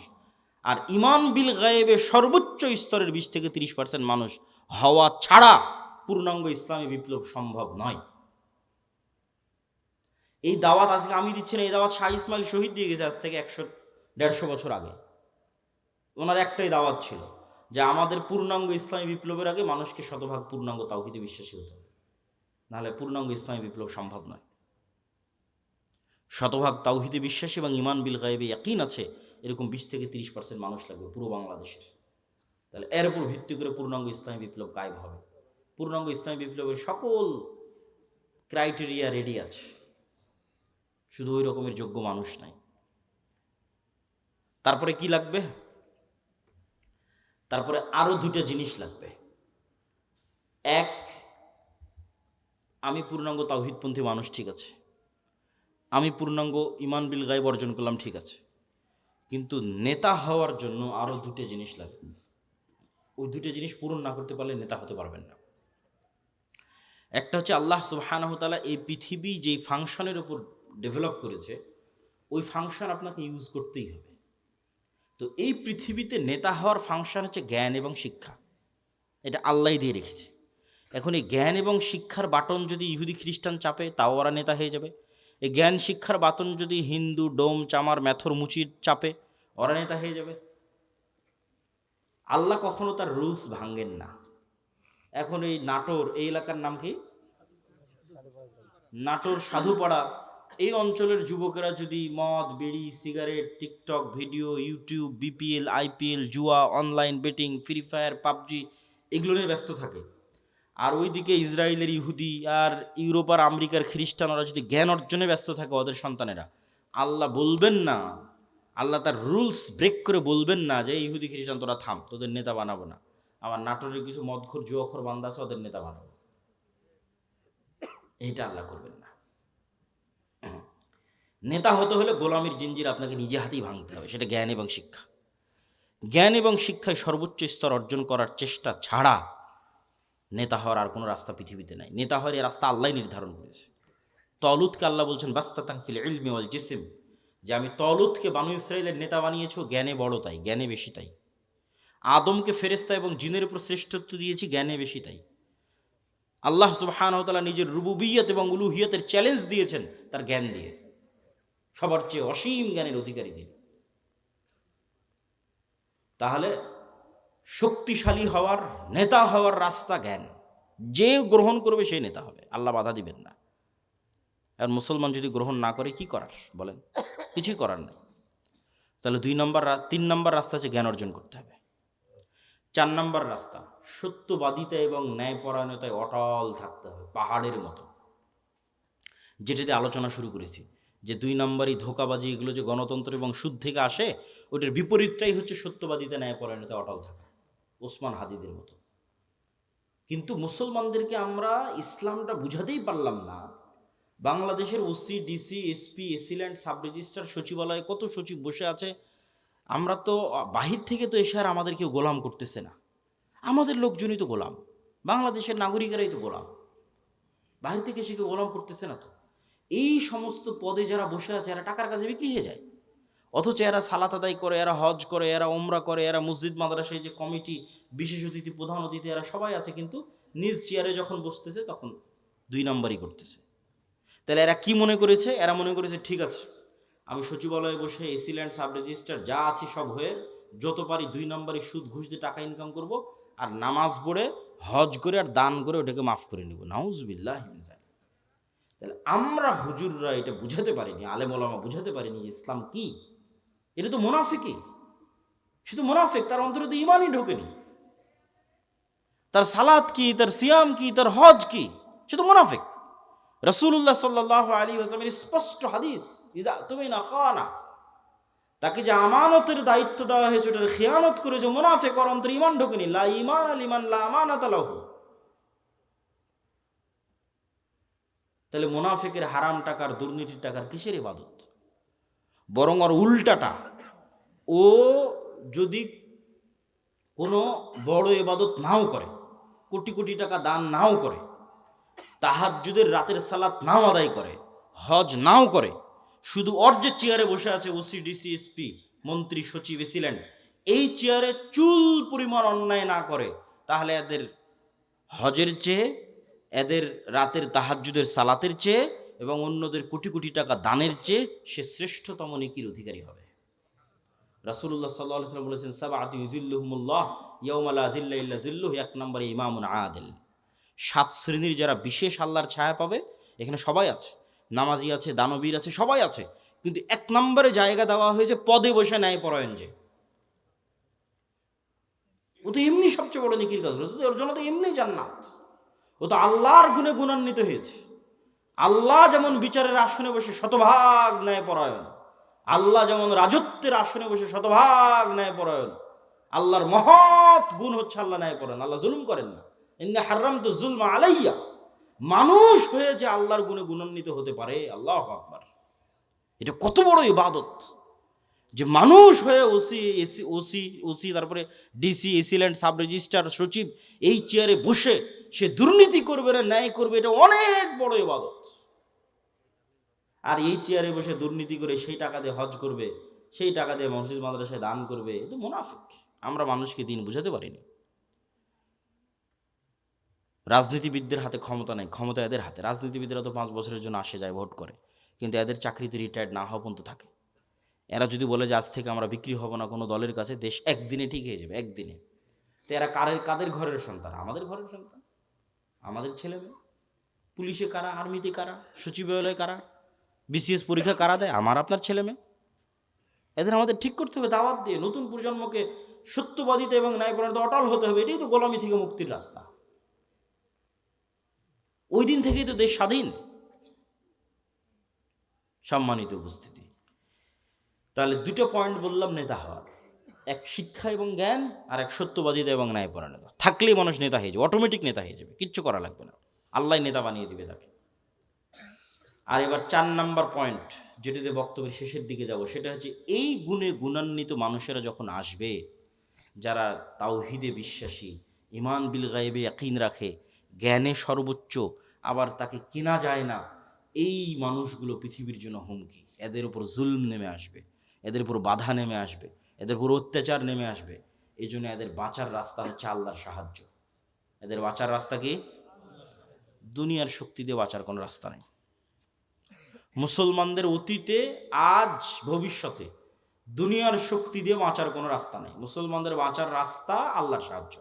আর ঈমান বিল গায়েবে সর্বোচ্চ স্তরের 20 থেকে 30% মানুষ হওয়া ছাড়া পূর্ণাঙ্গ ইসলামী বিপ্লব সম্ভব নয়। এই দাওয়াত আজকে আমি দিচ্ছি না, এই দাওয়াত শাহ ইসমাইল শহীদ দিয়ে গেছে আজ থেকে 100-150 বছর আগে। ওনার একটাই দাওয়াত ছিল যে আমাদের পূর্ণাঙ্গ ইসলামী বিপ্লবের আগে মানুষকে শতভাগ পূর্ণাঙ্গ তাওহীদে বিশ্বাসী হতে হবে, নাহলে পূর্ণাঙ্গ ইসলামী বিপ্লব সম্ভব নয়। শতভাগ তাওহীদে বিশ্বাসী এবং ঈমান বিল গায়বে ইয়াকিন আছে এরকম 20 থেকে 30% মানুষ লাগবে পুরো বাংলাদেশের। তাহলে এর উপর ভিত্তি করে পূর্ণাঙ্গ ইসলামী বিপ্লব কায়েম হবে। পূর্ণাঙ্গ ইসলামী বিপ্লবের সকল ক্রাইটেরিয়া রেডি আছে, শুধু ওই রকমের যোগ্য মানুষ নাই। তারপরে কি লাগবে? তারপরে আরো দুটা জিনিস লাগবে। এক, আমি পূর্ণাঙ্গ তাওহীদপন্থী মানুষ, ঠিক আছে, আমি পূর্ণাঙ্গ ঈমান বিল গায়ব অর্জন করলাম, ঠিক আছে, কিন্তু নেতা হওয়ার জন্য আরো দুটো জিনিস লাগবে। ওই দুটো জিনিস পূরণ না করতে পারলে নেতা হতে পারবেন না। একটা হচ্ছে আল্লাহ সুবহানাহু ওয়া তাআলা এই পৃথিবী যেই ফাংশনের উপর ডেভেলপ করেছে ওই ফাংশন আপনাকে ইউজ করতেই হবে। তো এই পৃথিবীতে নেতা হওয়ার ফাংশন হচ্ছে জ্ঞান এবং শিক্ষা, এটা আল্লাহই দিয়ে রেখেছে। এখন এই জ্ঞান এবং শিক্ষার বাটন যদি ইহুদি খ্রিস্টান চাপে তাও ওরা নেতা হয়ে যাবে। এই জ্ঞান শিক্ষার বাটন যদি হিন্দু ডোম চামার ম্যাথর মুচির চাপে ওরা নেতা হয়ে যাবে। আল্লাহ কখনো তার রুলস ভাঙেন না। এখন এই নাটোর, এই এলাকার নাম কি? নাটোর সাধুপাড়া, এই অঞ্চলের যুবকেরা যদি মদ বিড়ি cigarette TikTok video YouTube BPL IPL জুয়া online betting free fire PUBG এগুলো নিয়ে ব্যস্ত থাকে, আর ওইদিকে ইসরায়েলের ইহুদি আর ইউরোপ আর আমেরিকার খ্রিস্টানরা যদি জ্ঞান অর্জনে ব্যস্ত থাকে ওদের সন্তানেরা, আল্লাহ বলবেন না, আল্লাহ তার রুলস ব্রেক করে বলবেন না যে ইহুদি খ্রিস্টান তোরা থাম, তোদের নেতা বানাবো না, আমার নাটোরের কিছু মদখোর জুয়াখোর বান্দা আছে ওদের নেতা বানাবো। এইটা আল্লাহ করবেন না। নেতা হতে হলে গোলামির জিঞ্জির আপনাকে নিজে হাতেই ভাঙতে হবে, সেটা জ্ঞান এবং শিক্ষা। জ্ঞান এবং শিক্ষায় সর্বোচ্চ স্তর অর্জন করার চেষ্টা ছাড়া নেতা হওয়ার আর কোনো রাস্তা পৃথিবীতে নাই। নেতা হওয়ার এই রাস্তা আল্লাহ নির্ধারণ করেছে। তলুতকে আল্লাহ বলছেন বাস্তাতান ফিল ইলমি ওয়াল জিসম, যে আমি তলুতকে বানু ইসরাইলের নেতা বানিয়েছি, জ্ঞানে বড় তাই, জ্ঞানে বেশি তাই। আদমকে ফেরেশতা এবং জিনের উপর শ্রেষ্ঠত্ব দিয়েছি, জ্ঞানে বেশি তাই। আল্লাহ সুবহানাহু ওয়া তাআলা নিজের রুবুবিয়ত এবং উলুহিয়তের চ্যালেঞ্জ দিয়েছেন তার জ্ঞান দিয়ে, সবার চেয়ে অসীম জ্ঞানের অধিকারী তিনি। তাহলে শক্তিশালী হওয়ার নেতা হওয়ার রাস্তা জ্ঞান, যে গ্রহণ করবে সেই নেতা হবে, আল্লাহ বাধা দিবেন না। আর মুসলমান যদি গ্রহণ না করে কি করার বলেন? কিছুই করার নেই। তাহলে 3 নম্বর রাস্তা হচ্ছে জ্ঞান অর্জন করতে হবে। 4 নম্বর রাস্তা সত্যবাদিতা এবং ন্যায়পরায়ণতায় অটল থাকতে হবে, পাহাড়ের মতো। যেটাতে আলোচনা শুরু করেছি যে 2 নম্বরই ধোঁকাবাজি, এগুলো যে গণতন্ত্র এবং সুদ থেকে আসে, ওটার বিপরীতটাই হচ্ছে সত্যবাদিতা ন্যায়পরায়ণতায় অটল থাকা, ওসমান হাদিদের মতো। কিন্তু মুসলমানদেরকে আমরা ইসলামটা বুঝাতেই পারলাম না। বাংলাদেশের OC, DC, SP, AC land, sub registrar, সচিবালয়ে কত সচিব বসে আছে। আমরা তো বাহির থেকে তো এসে আর আমাদের কেউ গোলাম করতেছে না, আমাদের লোকজনই তো গোলাম, বাংলাদেশের নাগরিকেরাই তো গোলাম, বাহির থেকে এসে কেউ গোলাম করতেছে না তো। এই সমস্ত পদে যারা বসে আছে এরা টাকার কাছে বিক্রি হয়ে যায়, অথচ এরা সালাত আদায় করে, এরা হজ করে, এরা ওমরা করে, এরা মসজিদ মাদ্রাসায় যে কমিটি, বিশেষ অতিথি, প্রধান অতিথি, এরা সবাই আছে, কিন্তু নিজ চেয়ারে যখন বসতেছে তখন 2 নাম্বারই করতেছে। তাহলে এরা কি মনে করেছে? এরা মনে করেছে ঠিক আছে, আমি সচিবালয়ে বসে এসিল্যান্ড, সাব রেজিস্ট্রার যা আছে সব হয়ে যত পারি 2 নাম্বারই সুদ ঘুষ দিয়ে টাকা ইনকাম করব, আর নামাজ পড়ে হজ করে আর দান করে ওটাকে মাফ করে নেব। নাউজুবিল্লাহ। তাহলে আমরা হুজুররা এটা বুঝাতে পারিনি, আলেম ওলামা বুঝাতে পারিনি যে ইসলাম কি। এটা তো মুনাফিকই, শুধু মুনাফিক, তার অন্তরে তো ইমানই ঢোকেনি। তার সালাত কি, তার সিয়াম কি, তার হজ কি, সে তো মুনাফিক। রাসূলুল্লাহ সাল্লাল্লাহু আলাইহি ওয়াসাল্লামের স্পষ্ট হাদিস, ইযা তুমিনা খানা, তাকে যে আমানতের দায়িত্ব দেওয়া হয়েছে ওটার খেয়ানত করে যে মুনাফিক, ওর অন্তরে ঈমান ঢোকেনি। লা ঈমান লিমান লা আমানাতা লাহু। তাহলে মুনাফিকের হারাম টাকার, দুর্নীতির টাকার কিসের ইবাদত? বরং ওর উল্টাটা, ও যদি কোনো বড় ইবাদত নাও করে, কোটি কোটি টাকা দান নাও করে, তাহাজ্জুদের রাতের সালাত নাও আদায় করে, হজ নাও করে, শুধু ওর যে চেয়ারে বসে আছে ওসি, ডিসি, এসপি, মন্ত্রী, সচিব, এসিল্যান্ড, এই চেয়ারে চুল পরিমাণ অন্যায় না করে, তাহলে এদের হজের চেয়ে, এদের রাতের তাহাজ্জুদের সালাতের চেয়ে এবং অন্যদের কোটি কোটি টাকা দানের চেয়ে সে শ্রেষ্ঠতম নেকির অধিকারী হবে। রাসূলুল্লাহ সাল্লাল্লাহু আলাইহি ওয়াসাল্লাম বলেছেন, সাবআতু ইউযিল্লুহুমুল্লাহ ইয়াওমা লা যিল্লা ইল্লা যিল্লুহু। 1 নম্বরে ইমামুন আদিল। 7 শ্রেণীর যারা বিশেষ আল্লাহর ছায়া পাবে, এখানে সবাই আছে, নামাজি আছে, দানবীর আছে, সবাই আছে, কিন্তু 1 নম্বরে জায়গা দেওয়া হয়েছে পদে বসে ন্যায়পরায়ণ যে। ও তো এমনি সবচেয়ে বড় নেকির কাজ, ওর জন্য তো এমনি জান্নাত। ও তো আল্লাহর গুণে গুণান্বিত হয়েছে। আল্লাহ যেমন বিচারের আসনে বসে শতভাগ ন্যায়পরায়ণ, আল্লাহ যেমন রাজত্বের আসনে বসে শতভাগ ন্যায়পরায়ণ, আল্লাহর মহৎ গুণ হচ্ছে আল্লাহ ন্যায়পরায়ণ, আল্লাহ জুলুম করেন না। ইন্না হারামতু যুলমা আলাইয়া। মানুষ হয়ে যে আল্লাহর গুণে গুণান্বিত হতে পারে, আল্লাহু আকবার, এটা কত বড় ইবাদত যে মানুষ হয়ে ওসি তারপরে ডিসি, এসিল্যান্ড, সাব রেজিস্ট্রার, সচিব, এই চেয়ারে বসে সে দুর্নীতি করবে না, ন্যায় করবে, এটা অনেক বড় ইবাদত। আর এই চেয়ারে বসে দুর্নীতি করে সেই টাকা দিয়ে হজ করবে, সেই টাকা দিয়ে মসজিদ মাদ্রাসায় দান করবে, এটা মুনাফিক। আমরা মানুষকে দিন বুঝাতে পারিনি। রাজনীতিবিদদের হাতে ক্ষমতা নেই, ক্ষমতা এদের হাতে। রাজনীতিবিদরা তো 5 বছরের জন্য আসে যায়, ভোট করে, কিন্তু এদের চাকরিতে রিটায়ার্ড না হওয়া পর্যন্ত থাকে। এরা যদি বলে যে আজ থেকে আমরা বিক্রি হব না কোনো দলের কাছে, দেশ একদিনে ঠিক হয়ে যাবে, একদিনে। তো এরা কাদের ঘরের সন্তান? আমাদের ঘরের সন্তান, আমাদের ছেলে মেয়ে। পুলিশে কারা, আর্মিতে কারা, সচিবালয়ে কারা, বিসিএস পরীক্ষা কারা দেয়? আমার আপনার ছেলে মেয়ে। এদের আমাদের ঠিক করতে হবে দাওয়াত দিয়ে, নতুন প্রজন্মকে সত্যবাদিতা এবং ন্যায়পরায়ণতা অটল হতে হবে। এটাই তো গোলামি থেকে মুক্তির রাস্তা। ওই দিন থেকেই তো দেশ স্বাধীন। সম্মানিত উপস্থিতি, তাহলে 2টো পয়েন্ট বললাম নেতা হওয়ার, এক শিক্ষা এবং জ্ঞান, আর এক সত্যবাদিতা এবং ন্যায়পরায়ণতা। থাকলেই মানুষ নেতা হয়ে যাবে, অটোমেটিক নেতা হয়ে যাবে, কিচ্ছু করা লাগবে না, আল্লাহ নেতা বানিয়ে দিবে তাকে। আর এবার 4 নাম্বার পয়েন্ট, যেটাতে বক্তব্যের শেষের দিকে যাব, সেটা হচ্ছে এই গুণে গুণান্বিত মানুষেরা যখন আসবে, যারা তাওহীদে বিশ্বাসী, ঈমান বিল গায়বে ইয়াকিন রাখে, জ্ঞানে সর্বোচ্চ, আবার তাকে কিনা যায় না, এই মানুষগুলো পৃথিবীর জন্য হুমকি। এদের উপর জুলম নেমে আসবে, এদের উপর বাধা নেমে আসবে, এদের উপর অত্যাচার নেমে আসবে। এই জন্য এদের বাঁচার রাস্তা হচ্ছে আল্লাহর সাহায্য। এদের বাঁচার রাস্তা কি? দুনিয়ার শক্তি দিয়ে বাঁচার কোনো রাস্তা নেই। মুসলমানদের অতীতে, আজ, ভবিষ্যতে দুনিয়ার শক্তি দিয়ে বাঁচার কোনো রাস্তা নেই। মুসলমানদের বাঁচার রাস্তা আল্লাহর সাহায্য।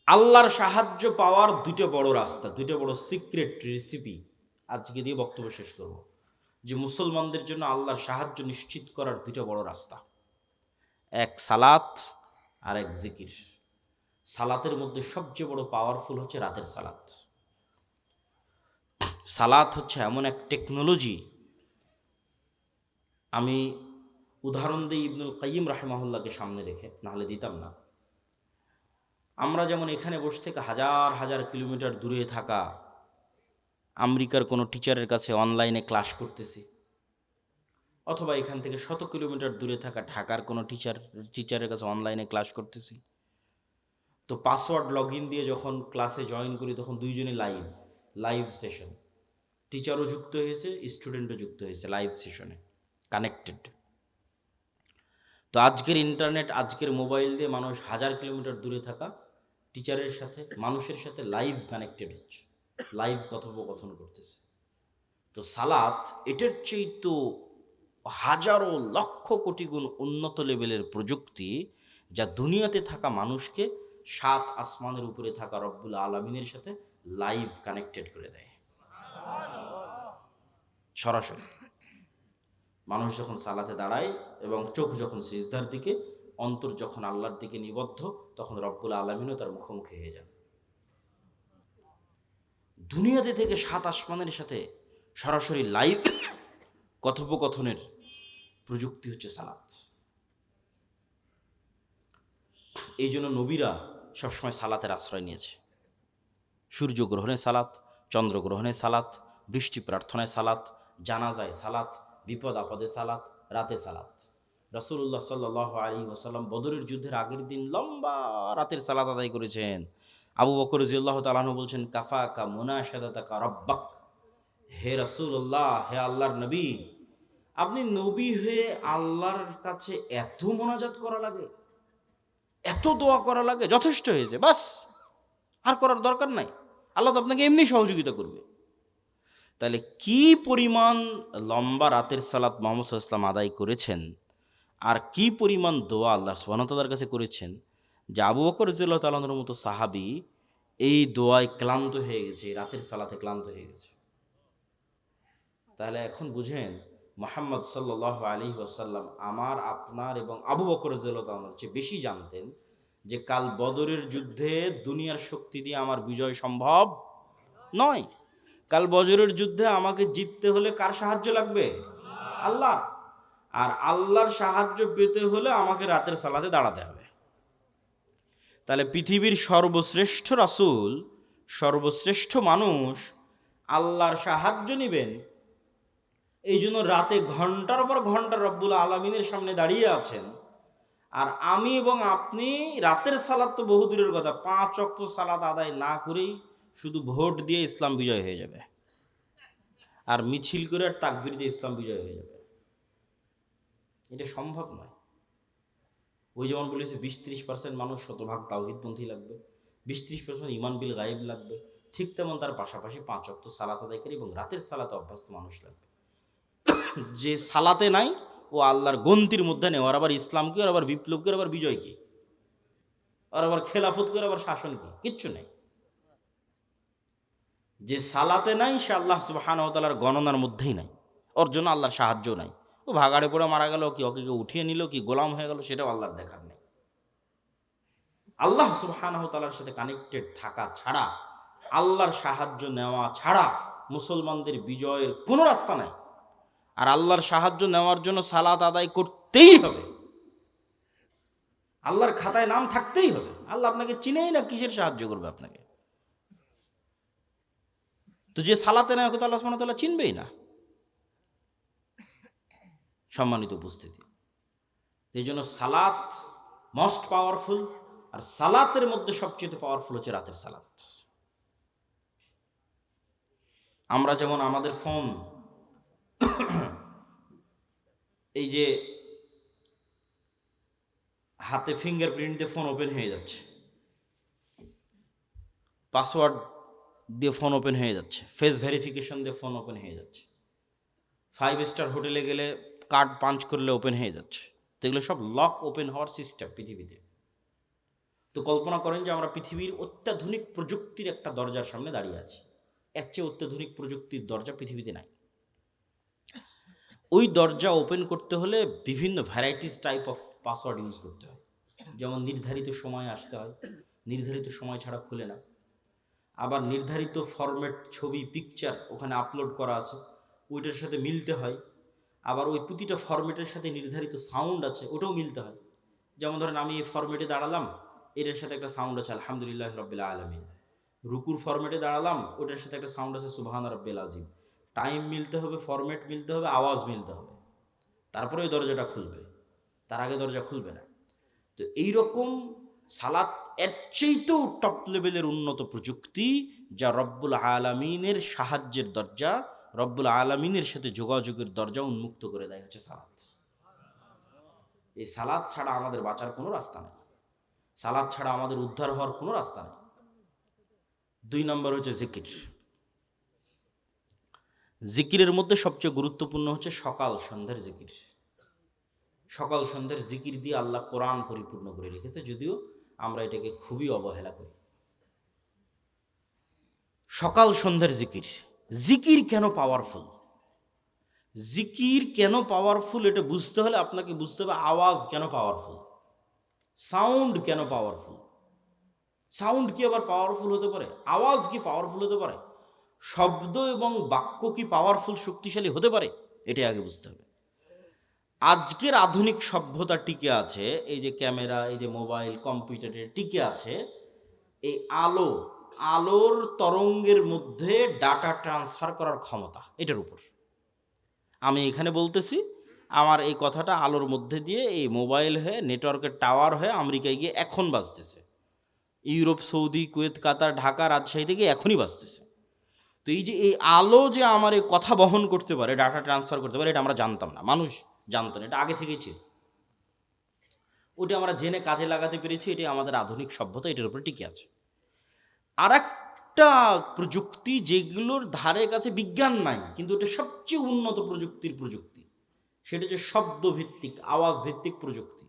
আল্লাহর সাহায্য পাওয়ার 2টো বড় রাস্তা, 2টো বড় সিক্রেট রেসিপি আজকে দিয়ে বক্তব্য শেষ করব। যে মুসলমানদের জন্য আল্লাহর সাহায্য নিশ্চিত করার 2টো বড় রাস্তা, এক সালাত আর এক জিকির। সালাতের মধ্যে সবচেয়ে বড় পাওয়ারফুল হচ্ছে রাতের সালাত। সালাত হচ্ছে এমন এক টেকনোলজি, আমি উদাহরণ দিই ইবনুল কাইয়িম রাহিমাহুল্লাহকে সামনে রেখে, নাহলে দিতাম না। আমরা যেমন এখানে বসে থেকে হাজার হাজার কিলোমিটার দূরে থাকা আমেরিকার কোনো টিচারের কাছে অনলাইনে ক্লাস করতেছি, অথবা এখান থেকে শত কিলোমিটার দূরে থাকা ঢাকার কোনো টিচারের কাছে অনলাইনে ক্লাস করতেছি, তো পাসওয়ার্ড লগ ইন দিয়ে যখন ক্লাসে জয়েন করি তখন দুইজনে লাইভ সেশন, টিচারও যুক্ত হয়েছে, স্টুডেন্টও যুক্ত হয়েছে লাইভ সেশনে, কানেক্টেড। তো আজকের ইন্টারনেট, আজকের মোবাইল দিয়ে মানুষ হাজার কিলোমিটার দূরে থাকা টিচারের সাথে, মানুষের সাথে লাইভ কানেক্টেড হচ্ছে, লাইভ কথোপকথন করতেছে। তো সালাত এটার চেয়ে তো হাজারো লক্ষ কোটি গুণ উন্নত লেভেলের প্রযুক্তি, যা দুনিয়াতে থাকা মানুষকে 7 আসমানের উপরে থাকা রব্বুল আলামিনের সাথে লাইভ কানেক্টেড করে দেয় সরাসরি। মানুষ যখন সালাতে দাঁড়ায় এবং চোখ যখন সিজদার দিকে, অন্তর যখন আল্লাহর দিকে নিবদ্ধ, তখন রব্বুল আলামিনও তার মুখোমুখি হয়ে যান। দুনিয়াতে থেকে 7 আসমানের সাথে সরাসরি লাইভ কথোপকথনের প্রযুক্তি হচ্ছে সালাত। এই জন্য নবীরা সবসময় সালাতের আশ্রয় নিয়েছে। সূর্যগ্রহণে সালাত, চন্দ্রগ্রহণে সালাত, বৃষ্টি প্রার্থনায় সালাত, জানাজায় সালাত, বিপদ আপদে সালাত, রাতে সালাত। রাসূলুল্লাহ সাল্লাল্লাহু আলাইহি ওয়াসাল্লাম বদরের যুদ্ধের আগের দিন লম্বা রাতের সালাত আদায় করেছেন। আবু বকর রাদিয়াল্লাহু তাআলা আনহু বলছেন, কাফাকা মুনাশাদাতাকা রাব্বাক, হে রাসূলুল্লাহ, হে আল্লাহর নবী, আপনি নবী হয়ে আল্লাহর কাছে এত মোনাজাত করা লাগে, এত দোয়া করা লাগে, যথেষ্ট হয়েছে, বাস, আর করার দরকার নাই, আল্লাহ তো আপনাকে এমনি সহযোগিতা করবে। তাহলে কি পরিমাণ লম্বা রাতের সালাত মুহাম্মদ সাল্লাল্লাহু আলাইহি ওয়াসাল্লাম আদায় করেছেন, আর কি পরিমাণ দোয়া আল্লাহ সুবহানাহু ওয়া তাআলার কাছে করেছেন, যে আবু বকর রাদিয়াল্লাহু তাআলা আনহুর মতো সাহাবী এই দোয়ায় ক্লান্ত হয়ে গেছে, রাতের সালাতে ক্লান্ত হয়ে গেছে। তাহলে এখন বুঝেন, মুহাম্মদ সাল্লাল্লাহু আলাইহি ওয়াসাল্লাম আমার, আপনার এবং আবু বকর রাদিয়াল্লাহু তাআলার চেয়ে বেশি জানতেন যে কাল বদরের যুদ্ধে দুনিয়ার শক্তি দিয়ে আমার বিজয় সম্ভব নয়। কাল বদরের যুদ্ধে আমাকে জিততে হলে কার সাহায্য লাগবে? আল্লাহ। আর আল্লাহর সাহায্য পেতে হলে আমাকে রাতের সালাতে দাঁড়াতে হবে। তাহলে পৃথিবীর সর্বশ্রেষ্ঠ রাসূল, সর্বশ্রেষ্ঠ মানুষ আল্লাহর সাহায্য নেবেন, এই জন্য রাতে ঘন্টার পর ঘন্টা রব্বুল আলামিনের সামনে দাঁড়িয়ে আছেন। আর আমি এবং আপনি রাতের সালাত তো বহু দূরের কথা, 5 ওয়াক্ত সালাত আদায় না করেই শুধু ভোট দিয়ে ইসলাম বিজয় হয়ে যাবে, আর মিছিল করে আর তাকবীর দিয়ে ইসলাম বিজয় হয়ে যাবে, এটা সম্ভব নয়। ওই যেমন বলেছে 20-30% মানুষ শতভাগ তাওহীদপন্থী লাগবে, 20-30% ঈমান বিল গায়েব লাগবে, ঠিক তেমন তার পাশাপাশি 5 ওয়াক্ত সালাত আদায়কারী এবং রাতের সালাতে অভ্যস্ত মানুষ লাগবে। যে সালাতে নাই ও আল্লাহর গন্তির মধ্যে নেই, আর আবার ইসলাম কি, আর আবার বিপ্লব কি, আর আবার বিজয় কি, আর আবার খেলাফত কি, আর আবার শাসন কি, কিচ্ছু নেই। যে সালাতে নাই সে আল্লাহ সুবহানাহু ওয়া তাআলার গণনার মধ্যেই নাই, ওর জন্য আল্লাহর সাহায্য নাই। ও ভাগাড়ে পড়ে মারা গেল কি, ওকে কেউ উঠিয়ে নিল কি, গোলাম হয়ে গেল, সেটাও আল্লাহর দেখার নেই। আল্লাহ সুবহানাহু ওয়া তাআলার সাথে কানেক্টেড থাকা ছাড়া, আল্লাহর সাহায্য নেওয়া ছাড়া মুসলমানদের বিজয়ের কোনো রাস্তা নাই। আর আল্লাহর সাহায্য নেওয়ার জন্য সালাত আদায় করতেই হবে, আল্লাহর খাতায় নাম থাকতেই হবে। আল্লাহ আপনাকে চিনেই না, কিসের সাহায্য করবে আপনাকে? তো যে সালাতে নেয় ওকে তো আল্লাহ সুবহানাহু ওয়া তাআলা চিনবেই না। সম্মানিত উপস্থিতি, এই জন্য সালাত মোস্ট পাওয়ারফুল, আর সালাতের মধ্যে সবচেয়ে পাওয়ারফুল হচ্ছে রাতের সালাত। আমরা যেমন আমাদের ফোন, এই যে হাতে ফিঙ্গারপ্রিন্ট দিয়ে ফোন ওপেন হয়ে যাচ্ছে, পাসওয়ার্ড দিয়ে ফোন ওপেন হয়ে যাচ্ছে, ফেস ভেরিফিকেশন দিয়ে ফোন ওপেন হয়ে যাচ্ছে, 5 স্টার হোটেলে গেলে কার্ড পাঞ্চ করলে ওপেন হয়ে যাচ্ছে। তো এগুলো সব লক ওপেন হওয়ার সিস্টেম পৃথিবীতে। তো কল্পনা করেন যে আমরা পৃথিবীর অত্যাধুনিক প্রযুক্তির একটা দরজার সামনে দাঁড়িয়ে আছি, এর চেয়ে অত্যাধুনিক প্রযুক্তির দরজা পৃথিবীতে নাই। ওই দরজা ওপেন করতে হলে বিভিন্ন varieties type of password use করতে হয়। যেমন নির্ধারিত সময়ে আসতে হয়, নির্ধারিত সময় ছাড়া খুলে না। আবার নির্ধারিত ফরম্যাট ছবি, পিকচার ওখানে আপলোড করা আছে, ওইটার সাথে মিলতে হয়। আবার ওই প্রতিটা ফরম্যাটের সাথে নির্ধারিত সাউন্ড আছে, ওটাও মিলতে হয়। যেমন ধরেন আমি এই ফরম্যাটে দাঁড়ালাম, এটার সাথে একটা সাউন্ড আছে আলহামদুলিল্লাহ রাব্বিল আলামিন। রুকুর ফরম্যাটে দাঁড়ালাম, ওটার সাথে একটা সাউন্ড আছে সুবহান রাব্বিল আজিম। টাইম মিলতে হবে, ফরম্যাট মিলতে হবে, আওয়াজ মিলতে হবে, তারপরে ওই দরজাটা খুলবে, তার আগে দরজা খুলবে না। তো এইরকম সালাত এর চেয়েতেও টপ লেভেলের উন্নত প্রযুক্তি, যা রব্বুল আলামিনের সাহায্যের দরজা, রব্বুল আলামিনের সাথে যোগাযোগের দরজা উন্মুক্ত করে দেয় হচ্ছে সালাত। এই সালাত ছাড়া আমাদের বাঁচার কোনো রাস্তা নেই, সালাত ছাড়া আমাদের উদ্ধার হওয়ার কোনো রাস্তা নেই। 2 নম্বর হচ্ছে জিকির। জিকিরের মধ্যে সবচেয়ে গুরুত্বপূর্ণ হচ্ছে সকাল সন্ধ্যার জিকির। সকাল সন্ধ্যার জিকির দিয়ে আল্লাহ কোরআন পরিপূর্ণ করে রেখেছে, যদিও আমরা এটাকে খুবই অবহেলা করি। সকাল সন্ধ্যার জিকির। জিকির কেন পাওয়ারফুল? জিকির কেন পাওয়ারফুল এটা বুঝতে হলে আপনাকে বুঝতে হবে আওয়াজ কেন পাওয়ারফুল, সাউন্ড কেন পাওয়ারফুল। সাউন্ড কি আবার পাওয়ারফুল হতে পারে? আওয়াজ কি পাওয়ারফুল হতে পারে? শব্দ এবং বাক্য কি পাওয়ারফুল, শক্তিশালী হতে পারে? এটাই আগে বুঝতে হবে। আজকের আধুনিক সভ্যতা টিকে আছে, এই যে ক্যামেরা, এই যে মোবাইল, কম্পিউটারে টিকে আছে এই আলোর তরঙ্গের মধ্যে ডাটা ট্রান্সফার করার ক্ষমতা, এটার উপর। আমি এখানে বলতেছি, আমার এই কথাটা আলোর মধ্যে দিয়ে এই মোবাইল হয়ে, নেটওয়ার্কের টাওয়ার হয়ে আমেরিকায় গিয়ে এখন বাজতেছে, ইউরোপ, সৌদি, কুয়েত, কাতার, ঢাকা, রাজশাহী থেকে এখনই বাজতেছে। তো এই যে এই আলো যে আমার এই কথা বহন করতে পারে, ডাটা ট্রান্সফার করতে পারে, এটা আমরা জানতাম না, মানুষ জানতো না, এটা আগে থেকেই ছিল। ওটা আমরা জেনে কাজে লাগাতে পেরেছি, এটাই আমাদের আধুনিক সভ্যতা, এটার উপরে টিকে আছে। আর একটা প্রযুক্তি যেগুলোর ধারে কাছে বিজ্ঞান নাই, কিন্তু এটা সবচেয়ে উন্নত প্রযুক্তির প্রযুক্তি, সেটা হচ্ছে শব্দভিত্তিক, আওয়াজ ভিত্তিক প্রযুক্তি,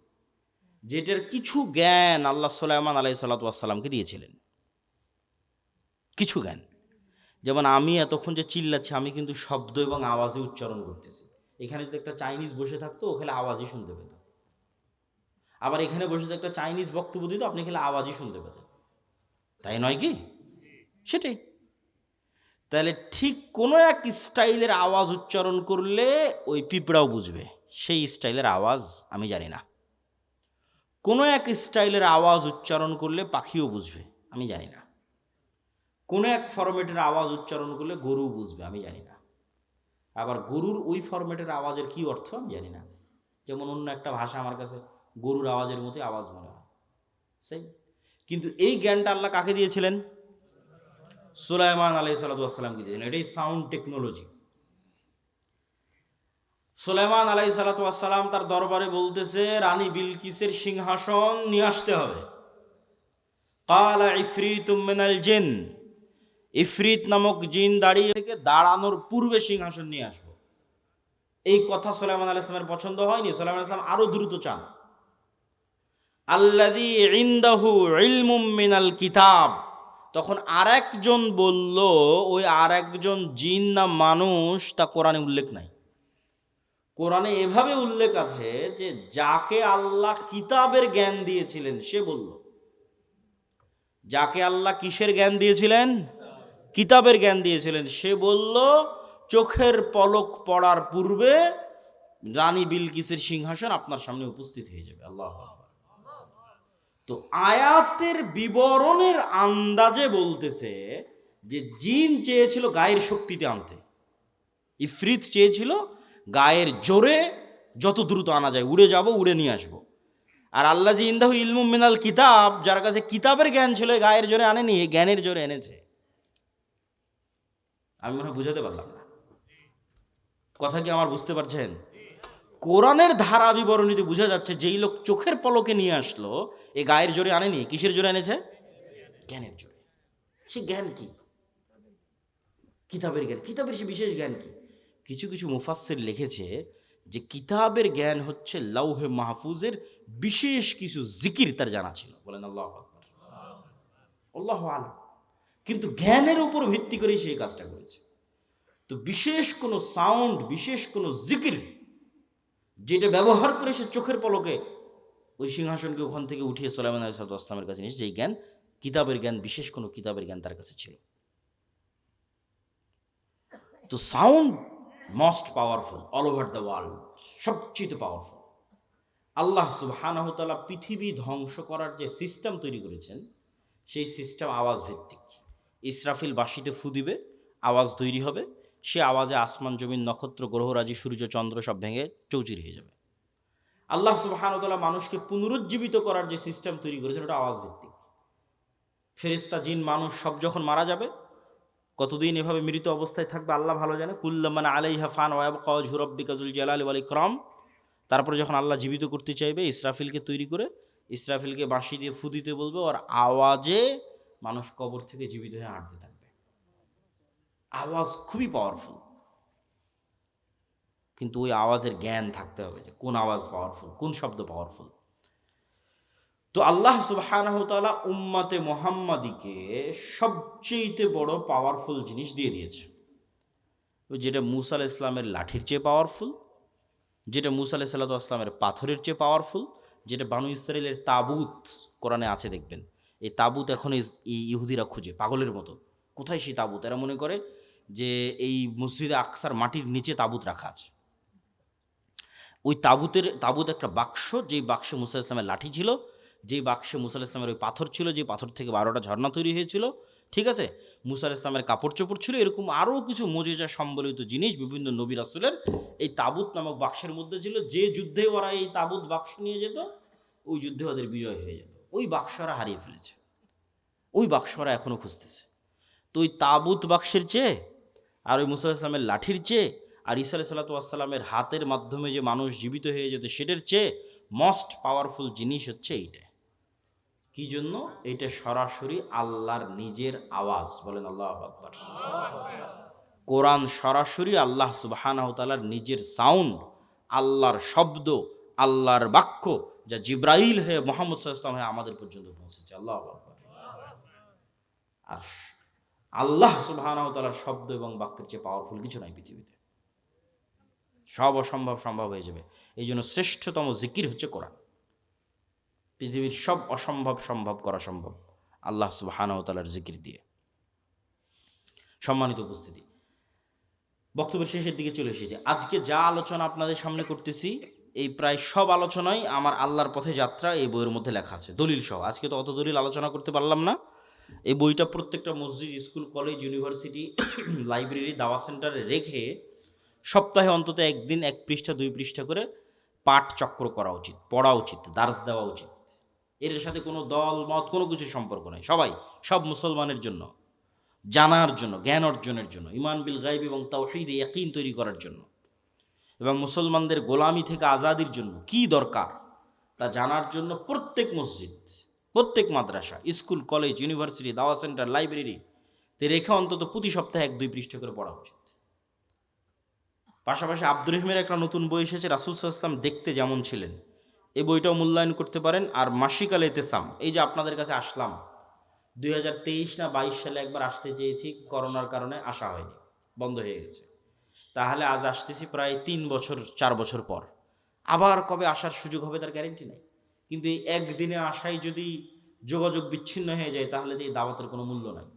যেটার কিছু জ্ঞান আল্লাহ সুলাইমান আলাইহিস সালাতু ওয়াস সালামকে দিয়েছিলেন। কিছু জ্ঞান, যেমন আমি এতক্ষণ যে চিল্লাচ্ছি, আমি কিন্তু শব্দ এবং আওয়াজে উচ্চারণ করতেছি। এখানে যদি একটা চাইনিজ বসে থাকতো, ও খেলে আওয়াজই শুনতে পেত। আবার এখানে বসে যদি একটা চাইনিজ বক্তব্য দিত, আপনি খেলে আওয়াজই শুনতে পেতেন, তাই নয় কি? সেটাই। তাহলে ঠিক কোনো এক স্টাইলের আওয়াজ উচ্চারণ করলে ওই পিঁপড়াও বুঝবে, সেই স্টাইলের আওয়াজ আমি জানি না। কোনো এক স্টাইলের আওয়াজ উচ্চারণ করলে পাখিও বুঝবে, আমি জানি না। কোনো এক ফরম্যাটের আওয়াজ উচ্চারণ করলে গরু বুঝবে, আমি জানি না। আবার গরুর ওই ফরম্যাটের আওয়াজের কি অর্থ আমি জানি না। যেমন অন্য একটা ভাষা আমার কাছে গরুর আওয়াজের মতোই আওয়াজ মনে হয়, সেই। কিন্তু এই জ্ঞানটা আল্লাহ কাকে দিয়েছিলেন? সুলাইমান আলাইহিস সালাতু ওয়াস সালামকে দিয়েছিলেন। এটাই সাউন্ড টেকনোলজি। সুলাইমান আলাইহিস সালাতু ওয়াস সালাম তার দরবারে বলতেছে, রানী বিলকিসের সিংহাসন নিয়ে আসতে হবে। ক্বালা ইফরিতুম মিনাল জিন, ইফরিত নামক জিন দাঁড়িয়ে থেকে দাঁড়ানোর পূর্বে সিংহাসন নিয়ে আসবো। এই কথা সুলাইমান আলাইহিস সালামের পছন্দ হয়নি। সুলাইমান আলাইহিস সালাম আরো দ্রুত চান। আল্লাযী ইনদাহু ইলমুম মিনাল কিতাব, তখন আরেকজন বলল, ওই আরেকজন জিন না মানুষ তা কোরআনে উল্লেখ নাই। কোরআনে এভাবে উল্লেখ আছে যে যাকে আল্লাহ কিতাবের জ্ঞান দিয়েছিলেন সে বলল। যাকে আল্লাহ কিসের জ্ঞান দিয়েছিলেন? কিতাবের জ্ঞান দিয়েছিলেন, সে বলল চোখের পলক পড়ার পূর্বে রানী বিলকিসের সিংহাসন আপনার সামনে উপস্থিত হয়ে যাবে। আল্লাহু আকবার। তো আয়াতের বিবরণের আন্দাজে বলতেছে যে জিন চেয়েছিল গায়ের শক্তিতে আনতে, ইফরিত চেয়েছিল গায়ের জোরে যত দ্রুত আনা যায়, উড়ে যাব, উড়ে নিয়ে আসবো। আর আল্লাযী ইনদাহু ইলমুম মিনাল কিতাব, যার কাছে কিতাবের জ্ঞান ছিল, গায়ের জোরে আনেনি, জ্ঞানের জোরে এনেছে। আমি মনে হয় বুঝাতে পারলাম না কথা, কি আমার বুঝতে পারছেন? কোরআনের ধারা বিবরণীতে বোঝা যাচ্ছে যেই লোক চোখের পলকে নিয়ে আসলো, এ গায়ের জোরে আনেনি, কিসের জোরে এনেছে? জ্ঞানের জোরে। সে জ্ঞান কি? কিতাবের জ্ঞান। কিতাবের সে বিশেষ জ্ঞান কি? কিছু কিছু মুফাসসির লিখেছে যে কিতাবের জ্ঞান হচ্ছে লাউহে মাহফুজের বিশেষ কিছু জিকির তার জানা ছিল। বলেন আল্লাহু আকবার। আল্লাহু আলাম। কিন্তু জ্ঞানের উপর ভিত্তি করে সেই কাজটা করেছে। তো বিশেষ কোনো সাউন্ড, বিশেষ কোনো জিকির যেটা ব্যবহার করে সে চোখের পলকে ওই সিংহাসনকে ওখান থেকে উঠিয়ে সুলাইমান আলাইহিস সালামের কাছে নিয়েছে, যেই জ্ঞান, কিতাবের জ্ঞান, বিশেষ কোনো কিতাবের জ্ঞান তার কাছে ছিল। তো sound most powerful all over the world, সবচেয়ে পাওয়ারফুল। আল্লাহ সুবহানাহু তাআলা পৃথিবী ধ্বংস করার যে সিস্টেম তৈরি করেছেন, সেই সিস্টেম আওয়াজ ভিত্তিক। ইসরাফিল বাঁশিতে ফু দিবে, আওয়াজ তৈরি হবে, সে আওয়াজে আসমান জমিন নক্ষত্র গ্রহরাজি সূর্য চন্দ্র সব ভেঙে চৌচির হয়ে যাবে। আল্লাহ সুবহানাহু ওয়া তাআলা মানুষকে পুনরুজ্জীবিত করার যে সিস্টেম তৈরি করেছেন ওটা আওয়াজ ভিত্তিক। ফেরেশতা জিন মানুষ সব যখন মারা যাবে, কতদিন এভাবে মৃত অবস্থায় থাকবে আল্লাহ ভালো জানে। কুল্লু মান আলাইহা ফান ওয়া ইয়াবকা ওয়াজহু রাব্বিকা যুল জালালি ওয়াল ইকরাম। তারপরে যখন আল্লাহ জীবিত করতে চাইবে, ইসরাফিলকে তৈরি করে ইসরাফিলকে বাঁশি দিয়ে ফু দিতে বলবে, ওর আওয়াজে মানুষ কবর থেকে জীবিত হয়ে হাঁটতে থাকবে। আওয়াজ খুবই পাওয়ারফুল, কিন্তু ওই আওয়াজের জ্ঞান থাকতে হবে যে কোন আওয়াজ পাওয়ারফুল, কোন শব্দ পাওয়ারফুল। তো আল্লাহ সুবহানাহু তাআলা উম্মতে মুহাম্মাদিকে সবচেয়ে বড় পাওয়ারফুল জিনিস দিয়ে দিয়েছে, যেটা মূসা আলাইহিস সালামের লাঠির চেয়ে পাওয়ারফুল, যেটা মূসা আলাইহিস সালামের পাথরের চেয়ে পাওয়ারফুল, যেটা বানু ইসরাইলের তাবুত কোরআনে আছে দেখবেন। এই তাবুত এখন এই ইহুদিরা খুঁজে পাগলের মতো, কোথায় সেই তাবুত? এরা মনে করে যে এই মসজিদে আকসার মাটির নিচে তাবুত রাখা আছে। ওই তাবুত একটা বাক্স, যেই বাক্সে মূসা আলাইহিস সালামের লাঠি ছিল, যেই বাক্সে মূসা আলাইহিস সালামের ওই পাথর ছিল, যে পাথর থেকে 12টা ঝর্ণা তৈরি হয়েছিল, ঠিক আছে, মূসা আলাইহিস সালামের কাপড় চোপড় ছিল, এরকম আরও কিছু মুজিজা সম্বলিত জিনিস বিভিন্ন নবী রাসূলের এই তাবুত নামক বাক্সের মধ্যে ছিল। যে যুদ্ধে ওরা এই তাবুত বাক্স নিয়ে যেত, ওই যুদ্ধে ওদের বিজয় হয়ে যেত। ওই বাক্স ওরা হারিয়ে ফেলেছে, ওই বাক্স ওরা এখনও খুঁজতেছে। তো ওই তাবুত বাক্সের চেয়ে আর ওই মূসা আলাইহিস সালামের লাঠির চেয়ে আর ঈসা আলাইহিস সালামের হাতের মাধ্যমে যে মানুষ জীবিত হয়ে যেত, সেটার চেয়ে মোস্ট পাওয়ারফুল জিনিস হচ্ছে এইটা। কি জন্য? এটা সরাসরি আল্লাহর নিজের আওয়াজ। বলেন আল্লাহু আকবার। কোরআন সরাসরি আল্লাহ সুবহানাহু তাআলার নিজের সাউন্ড, আল্লাহর শব্দ, আল্লাহর বাক্য, যা জিব্রাইল হয়ে মুহাম্মদ সাল্লাল্লাহু আলাইহি ওয়াসাল্লাম হয়ে আমাদের পর্যন্ত পৌঁছেছে। আল্লাহু আকবার। আর আল্লাহ সুবহানাহু তাআলার শব্দ এবং বাক্যের চেয়ে পাওয়ারফুল কিছু নাই পৃথিবীতে। সব অসম্ভব সম্ভব হয়ে যাবে। এই জন্য শ্রেষ্ঠতম জিকির হচ্ছে কোরআন। পৃথিবীর সব অসম্ভব সম্ভব করা সম্ভব আল্লাহ সুবহানাহু ওয়া তাআলার জিকির দিয়ে। সম্মানিত উপস্থিতি, বক্তব্যের শেষের দিকে চলে এসেছে। আজকে যা আলোচনা আপনাদের সামনে করতেছি, এই প্রায় সব আলোচনাই আমার আল্লাহর পথে যাত্রা এই বইয়ের মধ্যে লেখা আছে, দলিল সহ। আজকে তো অত দলিল আলোচনা করতে পারলাম না। এই বইটা প্রত্যেকটা মসজিদ, স্কুল, কলেজ, ইউনিভার্সিটি, লাইব্রেরি, দাওয়া সেন্টারে রেখে সপ্তাহে অন্তত একদিন 1 পৃষ্ঠা 2 পৃষ্ঠা করে পাঠ চক্র করা উচিত, পড়া উচিত, দার্স দেওয়া উচিত। এর সাথে কোনো দল মত কোনো কিছুর সম্পর্ক নেই। সব মুসলমানের জন্য, জানার জন্য, জ্ঞান অর্জনের জন্য, ঈমান বিল গায়ব এবং তাওহীদে ইয়াকিন তৈরি করার জন্য, এবং মুসলমানদের গোলামি থেকে আজাদির জন্য কি দরকার তা জানার জন্য প্রত্যেক মসজিদ, প্রত্যেক মাদ্রাসা, স্কুল, কলেজ, ইউনিভার্সিটি, দাওয়া সেন্টার, লাইব্রেরি তে রেখে অন্তত প্রতি সপ্তাহে 1-2 পৃষ্ঠা করে পড়া উচিত। পাশাপাশি আব্দুর রহিমের একটা নতুন বই এসেছে, রাসূল সাল্লাল্লাহু আলাইহি ওয়াসাল্লাম দেখতে যেমন ছিলেন, এই বইটাও মূল্যায়ন করতে পারেন। আর মাসিক আল ইতিসাম, এই যে আপনাদের কাছে আসলাম, 2023 না 22 সালে একবার আসতে চেয়েছি, করোনার কারণে আসা হয়নি, বন্ধ হয়ে গেছে। তাহলে আজ আসতেছি প্রায় 3 বছর 4 বছর পর। আবার কবে আসার সুযোগ হবে তার গ্যারেন্টি নাই। কিন্তু এই একদিনে আসাই যদি যোগাযোগ বিচ্ছিন্ন হয়ে যায়, তাহলে এই দাওয়াতের কোনো মূল্য নাই।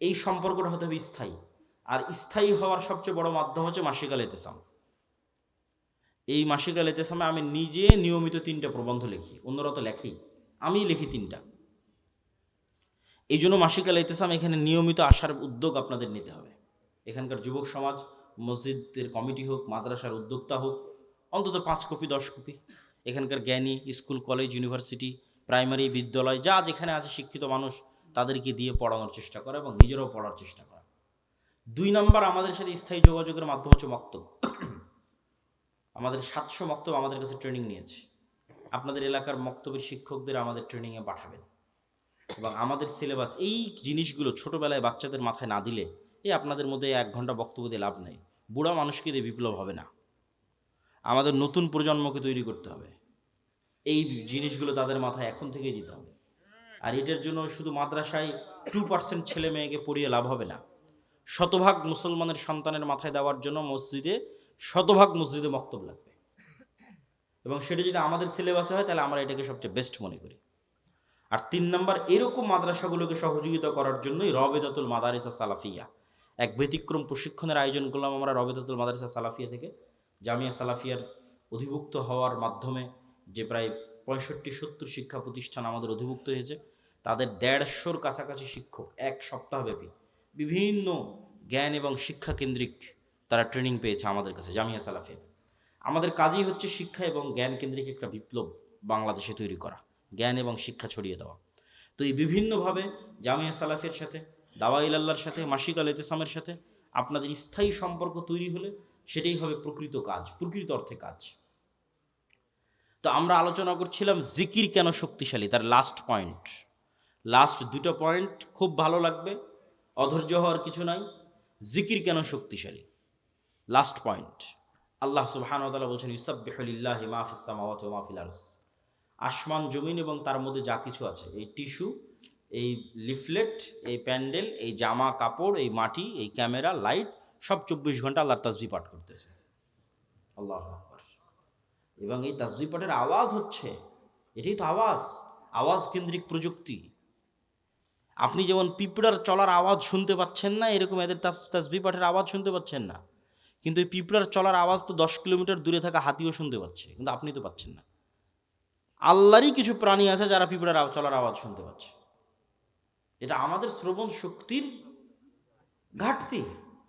এই সম্পর্কটা হতে হবে স্থায়ী, আর স্থায়ী হওয়ার সবচেয়ে বড় মাধ্যম হচ্ছে মাসিক আল ইতিসাম। এই মাসিক আল ইতিসামে আমি নিজে নিয়মিত 3টা প্রবন্ধ লিখি, অন্যরা তো লেখেই, আমি লিখি 3টা। এই জন্য মাসিক আল ইতিসাম এখানে নিয়মিত আসার উদ্যোগ আপনাদের নিতে হবে। এখানকার যুবক সমাজ, মসজিদের কমিটি হোক, মাদ্রাসার উদ্যোক্তা হোক, অন্তত 5 কপি 10 কপি এখানকার জ্ঞানী, স্কুল, কলেজ, ইউনিভার্সিটি, প্রাইমারি, বিদ্যালয়, যা যেখানে আছে শিক্ষিত মানুষ, তাদেরকে দিয়ে পড়ানোর চেষ্টা করা এবং নিজেরাও পড়ার চেষ্টা করা। 2 নম্বর, আমাদের সাথে স্থায়ী যোগাযোগের মাধ্যম হচ্ছে মক্তব। আমাদের 700 মক্তব আমাদের কাছে ট্রেনিং নিয়েছে। আপনাদের এলাকার মক্তবের শিক্ষকদের আমাদের ট্রেনিংয়ে পাঠাবেন, এবং আমাদের সিলেবাস এই জিনিসগুলো ছোটোবেলায় বাচ্চাদের মাথায় না দিলে, এই আপনাদের মধ্যে 1 ঘন্টা বক্তব্য দিয়ে লাভ নেই। বুড়া মানুষকে দিয়ে বিপ্লব হবে না। আমাদের নতুন প্রজন্মকে তৈরি করতে হবে, এই জিনিসগুলো তাদের মাথায় এখন থেকেই দিতে হবে। আর এটার জন্য শুধু মাদ্রাসায় 2% ছেলে মেয়েকে পড়িয়ে লাভ হবে না। শতভাগ মুসলমানের সন্তানের মাথায় দেওয়ার জন্য শতভাগ মসজিদে মক্তব লাগবে, এবং সেটা যদি আমাদের সিলেবাসে হয় তাহলে আমরা এটাকে সবচেয়ে বেস্ট মনে করি। আর 3 নম্বর, এরকম মাদ্রাসাগুলোকে সহযোগিতা করার জন্যই রবেদাতুল মাদারিস সালাফিয়া, এক ব্যতিক্রম প্রশিক্ষণের আয়োজন করলাম আমরা রবেদাতুল মাদারিস সালাফিয়া থেকে। জামিয়া সালাফিয়ার অধিভুক্ত হওয়ার মাধ্যমে যে প্রায় 65-70 শিক্ষা প্রতিষ্ঠান আমাদের অধিভুক্ত হয়েছে, তাদের 150-র কাছাকাছি শিক্ষক এক সপ্তাহব্যাপী বিভিন্ন জ্ঞান এবং শিক্ষা কেন্দ্রিক তারা ট্রেনিং পেয়েছে আমাদের কাছে জামিয়া সালাফিয়া। আমাদের কাজই হচ্ছে শিক্ষা এবং জ্ঞান কেন্দ্রিক একটা বিপ্লব বাংলাদেশে তৈরি করা, জ্ঞান এবং শিক্ষা ছড়িয়ে দেওয়া। তো এই বিভিন্নভাবে জামিয়া সালাফিয়ার সাথে, দাওয়াইল আল্লাহর সাথে, মাসিক আল ইতিসামের সাথে আপনাদের স্থায়ী সম্পর্ক তৈরি হলে সেটাই হবে প্রকৃত কাজ, প্রকৃত অর্থে কাজ। তো আমরা আলোচনা করছিলাম জিকির কেন শক্তিশালী, তার লাস্ট পয়েন্ট, লাস্ট দুটো পয়েন্ট খুব ভালো লাগবে, অধৈর্য হওয়ার কিছু নাই। জিকির কেন শক্তিশালী, লাস্ট পয়েন্ট। আল্লাহ সুবহানাহু ওয়া তাআলা বলছেন ইউসাব্বিহু লিল্লাহি মা ফিস সামাওয়াতি ওয়া মা ফিল আরদ। আসমান জমিন এবং তার মধ্যে যা কিছু আছে, এই টিস্যু, এই লিফলেট, এই প্যান্ডেল, এই জামা কাপড়, এই মাটি, এই ক্যামেরা, লাইট, সব 24 ঘন্টা আল্লাহর তাসবিহ পাঠ করতেছে। আল্লাহু আকবার। এবং এই তাসবিহ পাঠের আওয়াজ হচ্ছে, এটাই তো আওয়াজ, আওয়াজ কেন্দ্রিক প্রযুক্তি। আপনি যেমন পিঁপড়ার চলার আওয়াজ শুনতে পাচ্ছেন না, এরকম এদের তাসবিহ পাঠের আওয়াজ শুনতে পাচ্ছেন না। কিন্তু এই পিঁপড়ার চলার আওয়াজ তো 10 কিলোমিটার দূরে থাকা হাতিও শুনতে পাচ্ছে, কিন্তু আপনি তো পাচ্ছেন না। আল্লাহরই কিছু প্রাণী আছে যারা পিঁপড়ার চলার আওয়াজ শুনতে পাচ্ছে। এটা আমাদের শ্রবণ শক্তির ঘাটতি,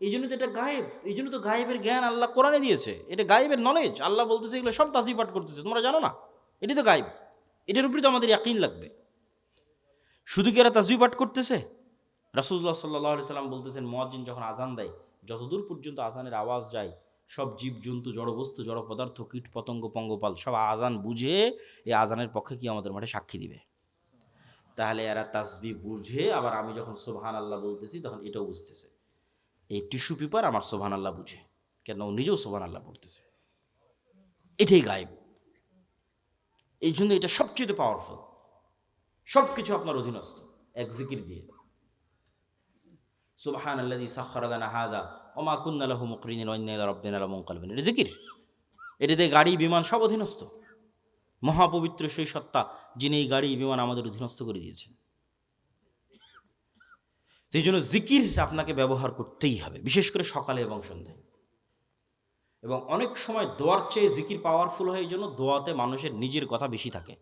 এই জন্য তো এটা গায়েব। এই জন্য তো গায়েবের জ্ঞান আল্লাহ কোরআনে দিয়েছে, এটা গায়েবের নলেজ। আল্লাহ বলতেছে এগুলো সব তাসবিহ পাঠ করতেছে, তোমরা জানো না, এটি তো গায়েব। এটার উপরে তো আমাদের ইয়াকিন লাগবে। শুধু কি এরা তাসবিহ পাঠ করতেছে? রাসূলুল্লাহ সাল্লাল্লাহু আলাইহি সাল্লাম বলতেছেন, মুয়াজ্জিন যখন আজান দেয়, যতদূর পর্যন্ত আজানের আওয়াজ যায়, সব জীবজন্তু, জড়বস্তু, জড় পদার্থ, কীট পতঙ্গ, পঙ্গপাল সব আজান বুঝে এই আজানের পক্ষে কি আমাদের মাঠে সাক্ষী দিবে। তাহলে এরা তাসবিহ বুঝে, আবার আমি যখন সুবহানাল্লাহ বলতেছি তখন এটাও বুঝতেছে। এই টিস্যু পেপার আমার সুবহানাল্লাহ বুঝে, কেন ও নিজেও সুবহানাল্লাহ পড়তেছে। এটাই গায়েব। এই জন্য এটা সবচেয়ে পাওয়ারফুল, সব কিছু আপনার অধীনস্থ এক জিকির দিয়ে। সুবহানাল্লাযী সাখখারা লানা হাযা ওয়া মা কুন্না লাহু মুকরিনিন ওয়া ইন্না ইলা রাব্বিনা লামুনকালিবুন। এটা জিকির, এটাতে গাড়ি বিমান সব অধীনস্থ। মহাপবিত্র সেই সত্তা যিনি এই গাড়ি বিমান আমাদের অধীনস্থ করে দিয়েছেন। সেই জন্য জিকির আপনাকে ব্যবহার করতেই হবে, বিশেষ করে সকালে এবং সন্ধ্যায়। এবং অনেক সময় দোয়ার চেয়ে জিকির পাওয়ারফুল হয়, এই জন্য দোয়াতে মানুষের নিজের কথা বেশি থাকে।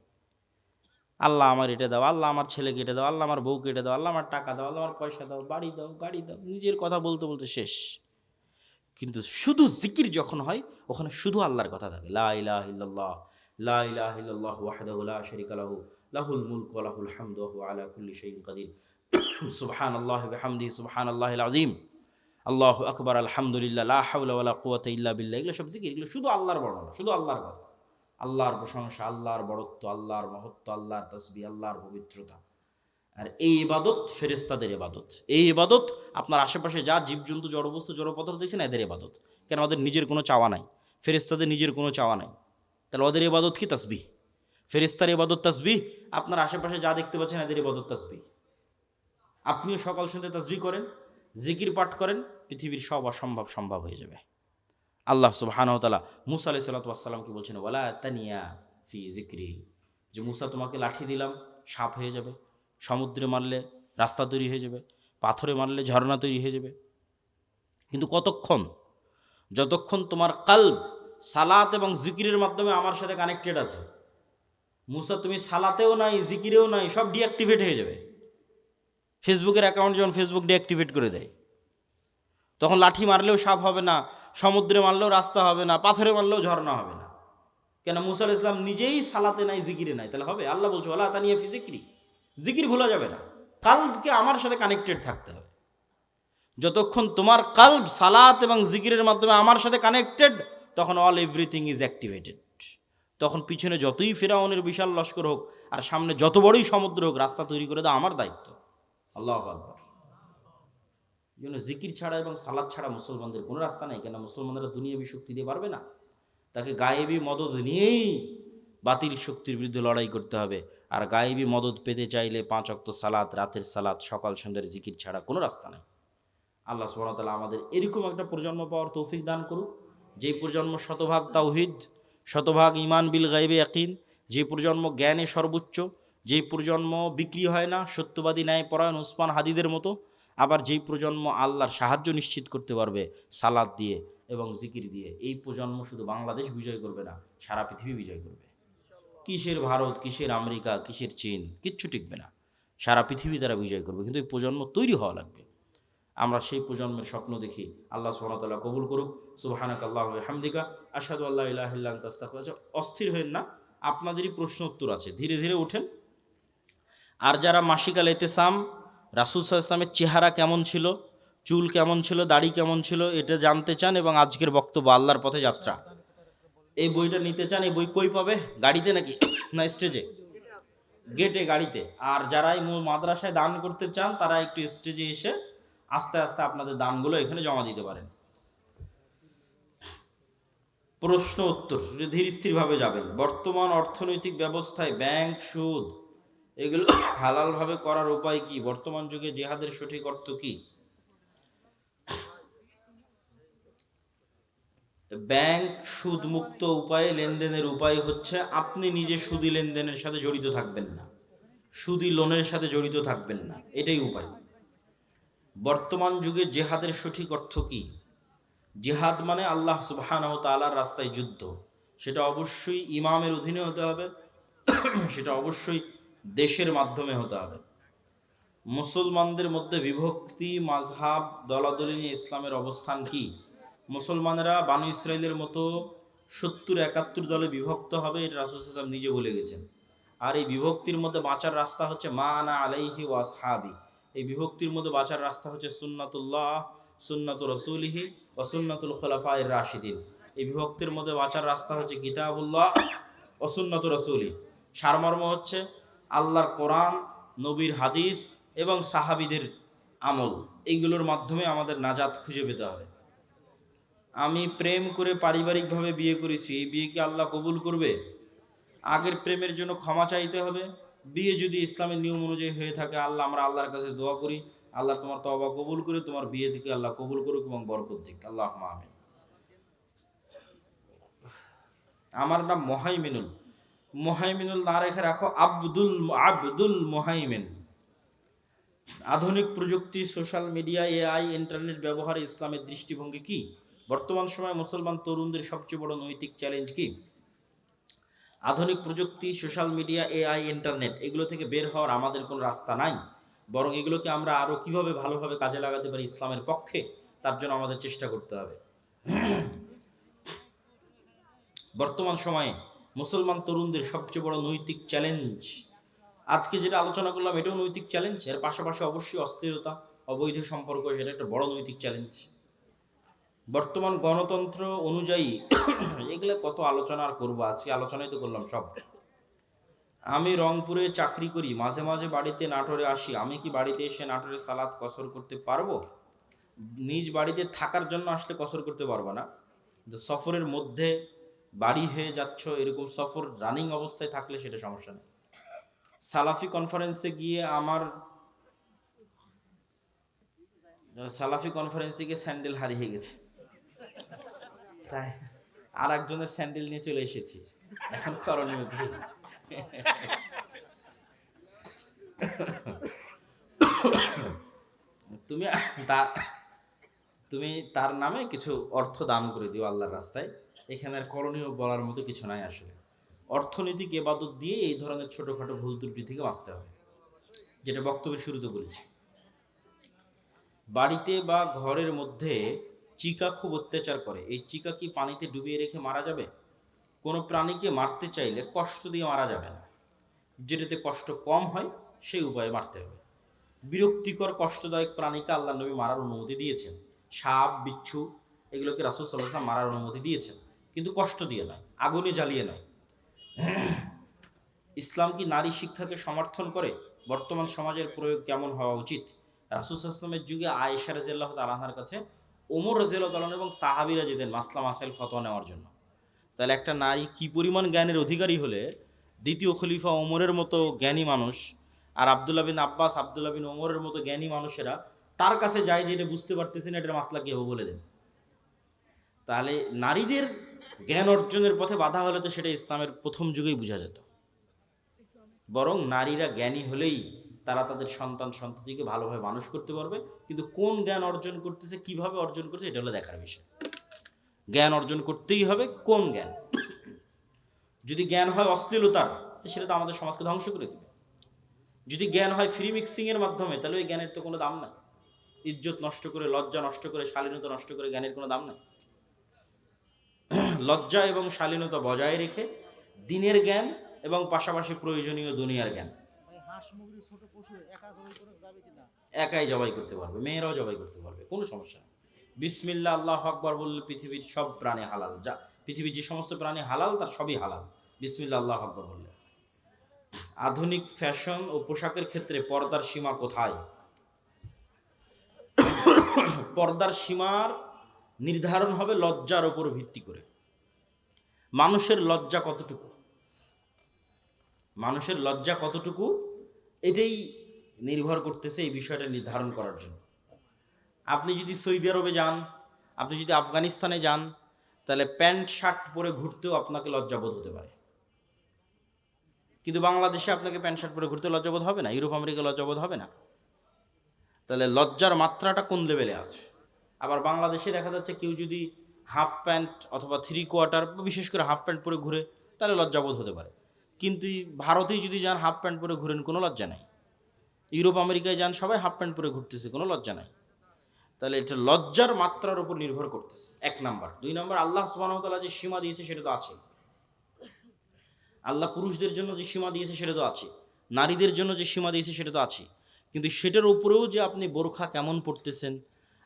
আল্লাহ আমার এটা দাও, আল্লাহ আমার ছেলেকে এটা দাও, আল্লাহ আমার বউকে এটা দাও, আল্লাহ আমার টাকা দাও, আল্লাহ আমার পয়সা দাও, বাড়ি দাও, গাড়ি দাও, নিজের কথা বলতে বলতে শেষ। কিন্তু শুধু জিকির যখন হয়, ওখানে শুধু আল্লাহর কথা থাকে। লা ইলাহা ইল্লাল্লাহ, লা ইলাহা ইল্লাল্লাহু ওয়াহদাহু লা শারীকা লাহু, লাহুল মুলকু ওয়া লাহুল হামদু ওয়া হুয়া আলা কুল্লি শাইইন কাদির, সুবহানাল্লাহি ওয়া বিহামদিহি সুবহানাল্লাহিল আযীম, আল্লাহু আকবার, আলহামদুলিল্লাহ, লা হাওলা ওয়া লা কুওয়াতা ইল্লা বিল্লাহ। এগুলো সব জিকির, এগুলো শুধু আল্লাহর বর্ণনা, শুধু আল্লাহর কথা, আল্লাহর প্রশংসা, আল্লাহর বড়ত্ব, আল্লাহর মহত্ব, আল্লাহর তাসবিহ, আল্লাহর পবিত্রতা। আর এই ইবাদত ফেরেশতাদের ইবাদত। এই ইবাদত আপনার আশেপাশে যা জীবজন্তু, জড়বস্তু, জড়পদার্থ দেখছেন, এদের ইবাদত। কেন? ওদের নিজের কোনো চাওয়া নাই, ফেরেশতাদের নিজের কোনো চাওয়া নাই। তাহলে ওদের ইবাদত কি? তাসবিহ। ফেরেশতার ইবাদত তাসবিহ, আপনার আশেপাশে যা দেখতে পাচ্ছেন এদের ইবাদত তাসবিহ। আপনিও সকাল সন্ধ্যা তাসবিহ করেন, জিকির পাঠ করেন, পৃথিবীর সব অসম্ভব সম্ভব হয়ে যাবে। আল্লাহ সুবহানাহু ওয়া তাআলা মূসা আলাইহিস সালাতু ওয়াস সালামকে বলছেন ওয়ালা তানিয়া ফি যিকরি, যে মূসা তোমাকে লাঠি দিলাম সাপ হয়ে যাবে, সমুদ্রে মারলে রাস্তা তৈরি হয়ে যাবে, পাথরে মারলে ঝর্ণা তৈরি হয়ে যাবে। কিন্তু কতক্ষণ? যতক্ষণ তোমার কলব সালাত এবং জিকিরের মাধ্যমে আমার সাথে কানেক্টেড আছে। মূসা তুমি সালাতেও নাই, জিকিরেও নাই, সব ডিঅ্যাক্টিভেট হয়ে যাবে। ফেসবুকের অ্যাকাউন্ট যখন ফেসবুক ডিঅ্যাক্টিভেট করে দেয়, তখন লাঠি মারলেও সাপ হবে না, সমুদ্রে মারলেও রাস্তা হবে না, পাথরে মারলেও ঝর্ণা হবে না। কেন? মূসা আলাইহিস সালাম নিজেই সালাতে নাই, জিকিরে নাই, তাহলে হবে? আল্লাহ বলছে ওয়ালা তানিয়া ফি যিকরি, জিকির ভুলা যাবে না। কালবকে আমার সাথে কানেক্টেড থাকতে হবে। যতক্ষণ তোমার কালব সালাত এবং জিকিরের মাধ্যমে আমার সাথে কানেক্টেড, তখন অল এভরিথিং ইজ অ্যাক্টিভেটেড। তখন পিছনে যতই ফিরআউনের বিশাল লস্কর হোক আর সামনে যত বড়ই সমুদ্র হোক, রাস্তা তৈরি করে দেওয়া আমার দায়িত্ব। আল্লাহু আকবার। এই জন্য জিকির ছাড়া এবং সালাত ছাড়া মুসলমানদের কোনো রাস্তা নেই। কেন? মুসলমানরা দুনিয়াবী শক্তি দিয়ে পারবে না, তাকে গায়েবী মদদ নিয়েই বাতিল শক্তির বিরুদ্ধে লড়াই করতে হবে। আর গায়েবী মদদ পেতে চাইলে 5 ওয়াক্ত সালাত, রাতের সালাত, সকাল সন্ধ্যার জিকির ছাড়া কোনো রাস্তা নেই। আল্লাহ সুবহানাহু ওয়া তাআলা আমাদের এরকম একটা প্রজন্ম পাওয়ার তৌফিক দান করুক, যে প্রজন্ম শতভাগ তাওহীদ, শতভাগ ঈমান বিল গায়বে ইয়াকিন, যে প্রজন্ম জ্ঞানে সর্বোচ্চ, যে প্রজন্ম বিক্রি হয় না, সত্যবাদী ন্যায়পরায়ণ উসমান হাদিদের মতো। আবার যেই প্রজন্ম আল্লাহর সাহায্য নিশ্চিত করতে পারবে সালাত দিয়ে এবং জিকির দিয়ে। এই প্রজন্ম শুধু বাংলাদেশ বিজয় করবে না, সারা পৃথিবী বিজয় করবে। কিসের ভারত, কিসের আমেরিকা, কিসের চীন, কিচ্ছু টিকবে না। সারা পৃথিবী তারা বিজয় করবে, কিন্তু এই প্রজন্ম তৈরি হওয়া লাগবে। আমরা সেই প্রজন্মের স্বপ্ন দেখি। আল্লাহ সুবহানাহু ওয়া তাআলা কবুল করুক। সুবহানাকাল্লাহু ওয়া বিহামদিকা আশহাদু আল্লা ইলাহা ইল্লা আনতা আস্তাগফিরুকা। অস্থির হবেন না, আপনাদেরই প্রশ্ন উত্তর আছে, ধীরে ধীরে ওঠেন। আর যারা মাসিকাল ইতিসাম, রাসূল সাল্লাল্লাহু আলাইহি ওয়াসাল্লামের চেহারা কেমন ছিল, চুল কেমন ছিল, দাড়ি কেমন ছিল, এটা জানতে চান এবং আজকের বক্তব্য আল্লাহর পথে যাত্রা, এই বইটা নিতে চান, এই বই কই পাবে? গাড়িতে নাকি না স্টেজে? গেটে, গাড়িতে। আর যারা এই মাদ্রাসায় দান করতে চান তারা একটু স্টেজে এসে আস্তে আস্তে আপনাদের দানগুলো এখানে জমা দিতে পারেন। প্রশ্ন উত্তর ধীর স্থিরভাবে যাবেন। বর্তমান অর্থনৈতিক ব্যবস্থায় ব্যাংক, সুদ এগুলো হালালভাবে করার উপায় কি? বর্তমান যুগে জিহাদের সঠিক অর্থ কি? ব্যাংক সুদ মুক্ত উপায়ে লেনদেনের উপায় হচ্ছে আপনি নিজে সুদি লেনদেনের সাথে জড়িত থাকবেন না, সুদি লোনের সাথে জড়িত থাকবেন না, এটাই উপায়। বর্তমান যুগে জিহাদের সঠিক অর্থ কি? জিহাদ মানে আল্লাহ সুবহানাহু ওয়া তাআলার রাস্তায় যুদ্ধ। সেটা অবশ্যই ইমামের অধীনে হতে হবে, সেটা অবশ্যই দেশের মাধ্যমে হতে হবে। মুসলমানদের মধ্যে বিভক্তি, মাযহাব, দলাদলি নিয়ে ইসলামের অবস্থান কি? মুসলমানেরা বানু ইসরাইলের মতো ৭০-৭১ দলে বিভক্ত হবে, এটা রাসূল সাল্লাল্লাহু আলাইহি ওয়াসাল্লাম নিজে বলে গেছেন। আর এই বিভক্তির মধ্যে বাঁচার রাস্তা হচ্ছে মা আনা আলাইহি ওয়া আসহাবি। এই বিভক্তির মধ্যে বাঁচার রাস্তা হচ্ছে সুন্নাতুল্লাহ, সুন্নাতু রাসূলিহি ওয়া সুন্নাতুল খুলাফায়ে রাশিদিন। এই বিভক্তির মধ্যে বাঁচার রাস্তা হচ্ছে কিতাবুল্লাহ ওয়া সুন্নাতু রাসূলি। সারমর্ম হচ্ছে আল্লাহর কোরআন, নবীর হাদিস এবং সাহাবীদের আমল, এইগুলোর মাধ্যমে আমাদের নাজাত খুঁজে পেতে হবে। আমি প্রেম করে পারিবারিকভাবে বিয়ে করেছি, এই বিয়ে কি আল্লাহ কবুল করবে? আগের প্রেমের জন্য ক্ষমা চাইতে হবে। বিয়ে যদি ইসলামের নিয়ম অনুযায়ী হয়ে থাকে, আমরা আল্লাহর কাছে দোয়া করি, আল্লাহ তোমার তওবা কবুল করে তোমার বিয়ে থেকে আল্লাহ কবুল করুক এবং বরকত দিক, আল্লাহুম্মা আমিন। আমার নাম মোহাইমিনুল। মোহাইমিনুল না রেখে রাখো আব্দুল মোহাইমিন। আধুনিক প্রযুক্তি, সোশ্যাল মিডিয়া, এআই, ইন্টারনেট ব্যবহারে ইসলামের দৃষ্টিভঙ্গি কি? বর্তমান সময়ে মুসলমান তরুণদের সবচেয়ে বড় নৈতিক চ্যালেঞ্জ কি? আধুনিক প্রযুক্তি, সোশ্যাল মিডিয়া, এআই, ইন্টারনেট এগুলো থেকে বের হওয়ার আমাদের কোনো রাস্তা নাই, বরং এগুলোকে আমরা আরও কীভাবে ভালোভাবে কাজে লাগাতে পারি ইসলামের পক্ষে, তার জন্য আমাদের চেষ্টা করতে হবে। বর্তমান সময়ে মুসলমান তরুণদের সবচেয়ে বড় নৈতিক চ্যালেঞ্জ, আজকে যেটা আলোচনা করলাম এটাও নৈতিক চ্যালেঞ্জ, এর পাশাপাশি অবশ্যই অস্থিরতা, অবৈধ সম্পর্ক, সেটা একটা বড় নৈতিক চ্যালেঞ্জ। বর্তমান গণতন্ত্র অনুযায়ী এগুলো কত আলোচনা আর করবো, আজকে আলোচনাই তো করলাম সব। আমি রংপুরে চাকরি করি, মাঝে মাঝে বাড়িতে নাটোরে আসি, আমি কি বাড়িতে এসে নাটোরে সালাত কসর করতে পারবো? নিজ বাড়িতে থাকার জন্য আসলে কসর করতে পারবো না, সফরের মধ্যে বাড়ি হয়ে যাচ্ছ, এরকম সফর রানিং অবস্থায় থাকলে সেটা সমস্যা নেই। সালাফি কনফারেন্সে গিয়ে স্যান্ডেল হারিয়ে গেছে, তাই আর একজনের স্যান্ডেল নিয়ে চলে এসেছি, এখন করণীয় কি? তুমি তার নামে কিছু অর্থ দান করে দিও আল্লাহর রাস্তায়, এখানে আর করণীয় বলার মতো কিছু নাই। আসলে অর্থনৈতিক ইবাদত দিয়ে এই ধরনের ছোটখাটো ভুল ত্রুটি থেকে বাঁচতে হবে, যেটা বক্তব্যের শুরুতে বলেছি। বাড়িতে বা ঘরের মধ্যে চিকা খুব অত্যাচার করে, এই চিকা কি পানিতে ডুবিয়ে রেখে মারা যাবে? কোনো প্রাণীকে মারতে চাইলে কষ্ট দিয়ে মারা যাবে না, যেটাতে কষ্ট কম হয় সেই উপায়ে মারতে হবে। বিরক্তিকর কষ্টদায়ক প্রাণীকে আল্লাহ নবী মারার অনুমতি দিয়েছেন, সাপ, বিচ্ছু এগুলোকে রাসূল সাল্লাল্লাহু আলাইহি ওয়াসাল্লাম মারার অনুমতি দিয়েছেন, কিন্তু কষ্ট দিয়ে নয়, আগুনে জ্বালিয়ে নয়। ইসলাম কি নারী শিক্ষাকে সমর্থন করে? বর্তমান সমাজের প্রয়োগ কেমন হওয়া উচিত? রাসূল সাল্লাল্লাহু আলাইহি ওয়াসাল্লামের যুগে আয়েশা রাদিয়াল্লাহু তাআলা আনহার কাছে ওমর রাদিয়াল্লাহু তাআলা এবং সাহাবীরা যেতেন মাসলা মাসাইল ফতোয়া নেওয়ার জন্য। তাহলে একটা নারী কি পরিমাণ জ্ঞানের অধিকারী হলে দ্বিতীয় খলিফা ওমরের মতো জ্ঞানী মানুষ আর আব্দুল্লাহ বিন আব্বাস, আব্দুল্লাহ বিন ওমরের মতো জ্ঞানী মানুষেরা তার কাছে যায়, যেটা বুঝতে পারতেছে না এটার মাসলা কি হবে বলে দেন। তাহলে নারীদের জ্ঞান অর্জনের পথে বাধা হলে তো সেটা ইসলামের প্রথম যুগেই বোঝা যেত। বরং নারীরা জ্ঞানী হলেই তারা তাদের সন্তান সন্ততিকে ভালোভাবে মানুষ করতে পারবে, কিন্তু কোন জ্ঞান অর্জন করতেছে, কিভাবে অর্জন করছে, এটা হলো দেখার বিষয়। জ্ঞান অর্জন করতেই হবে, কোন জ্ঞান? যদি জ্ঞান হয় অশ্লীলতার, সেটা তো আমাদের সমাজকে ধ্বংস করে দেবে। যদি জ্ঞান হয় ফ্রি মিক্সিংয়ের মাধ্যমে, তাহলে ওই জ্ঞানের তো কোনো দাম নাই। ইজ্জত নষ্ট করে, লজ্জা নষ্ট করে, শালীনতা নষ্ট করে জ্ঞানের কোনো দাম নাই। লজ্জা এবং শালীনতা বজায় রেখে দিনের জ্ঞান এবং পাশাপাশি প্রয়োজনীয় দুনিয়ার জ্ঞান। একাই জবাই করতে পারবে, মেয়েরাও জবাই করতে পারবে, কোনো সমস্যা নেই। বিসমিল্লাহ আল্লাহু আকবার বললে পৃথিবীর সব প্রাণী হালাল। যা পৃথিবীর যে সমস্ত প্রাণী হালাল, তার সবই হালাল বিসমিল্লাহ আল্লাহু আকবার বললে। আধুনিক ফ্যাশন ও পোশাকের ক্ষেত্রে পর্দার সীমা কোথায়? পর্দার সীমার নির্ধারণ হবে লজ্জার উপর ভিত্তি করে। মানুষের লজ্জা কতটুকু, মানুষের লজ্জা কতটুকু, এটাই নির্ভর করতেছে এই বিষয়টা নির্ধারণ করার জন্য। আপনি যদি সৌদি আরবে যান, আপনি যদি আফগানিস্তানে যান, তাহলে প্যান্ট শার্ট পরে ঘুরতেও আপনাকে লজ্জাবোধ হতে পারে। কিন্তু বাংলাদেশে আপনাকে প্যান্ট শার্ট পরে ঘুরতে লজ্জাবোধ হবে না, ইউরোপ আমেরিকা লজ্জাবোধ হবে না। তাহলে লজ্জার মাত্রাটা কোন লেভেলে আছে? আবার বাংলাদেশে দেখা যাচ্ছে কেউ যদি হাফ প্যান্ট অথবা 3/4, বিশেষ করে হাফ প্যান্ট পরে ঘুরে, তাহলে লজ্জাবোধ হতে পারে। কিন্তু ভারতেই যদি যান হাফ প্যান্ট পরে ঘুরেন, কোনো লজ্জা নাই। ইউরোপ আমেরিকায় যান, সবাই হাফ প্যান্ট পরে ঘুরতেছে, কোনো লজ্জা নাই। তাহলে এটা লজ্জার মাত্রার উপর নির্ভর করতেছে, 1 নাম্বার। 2 নাম্বার, আল্লাহ সুবহানাহু ওয়া তাআলা যে সীমা দিয়েছে সেটা তো আছে। আল্লাহ পুরুষদের জন্য যে সীমা দিয়েছে সেটা তো আছে, নারীদের জন্য যে সীমা দিয়েছে সেটা তো আছে। কিন্তু সেটার উপরেও যে আপনি বোরখা কেমন পড়তেছেন,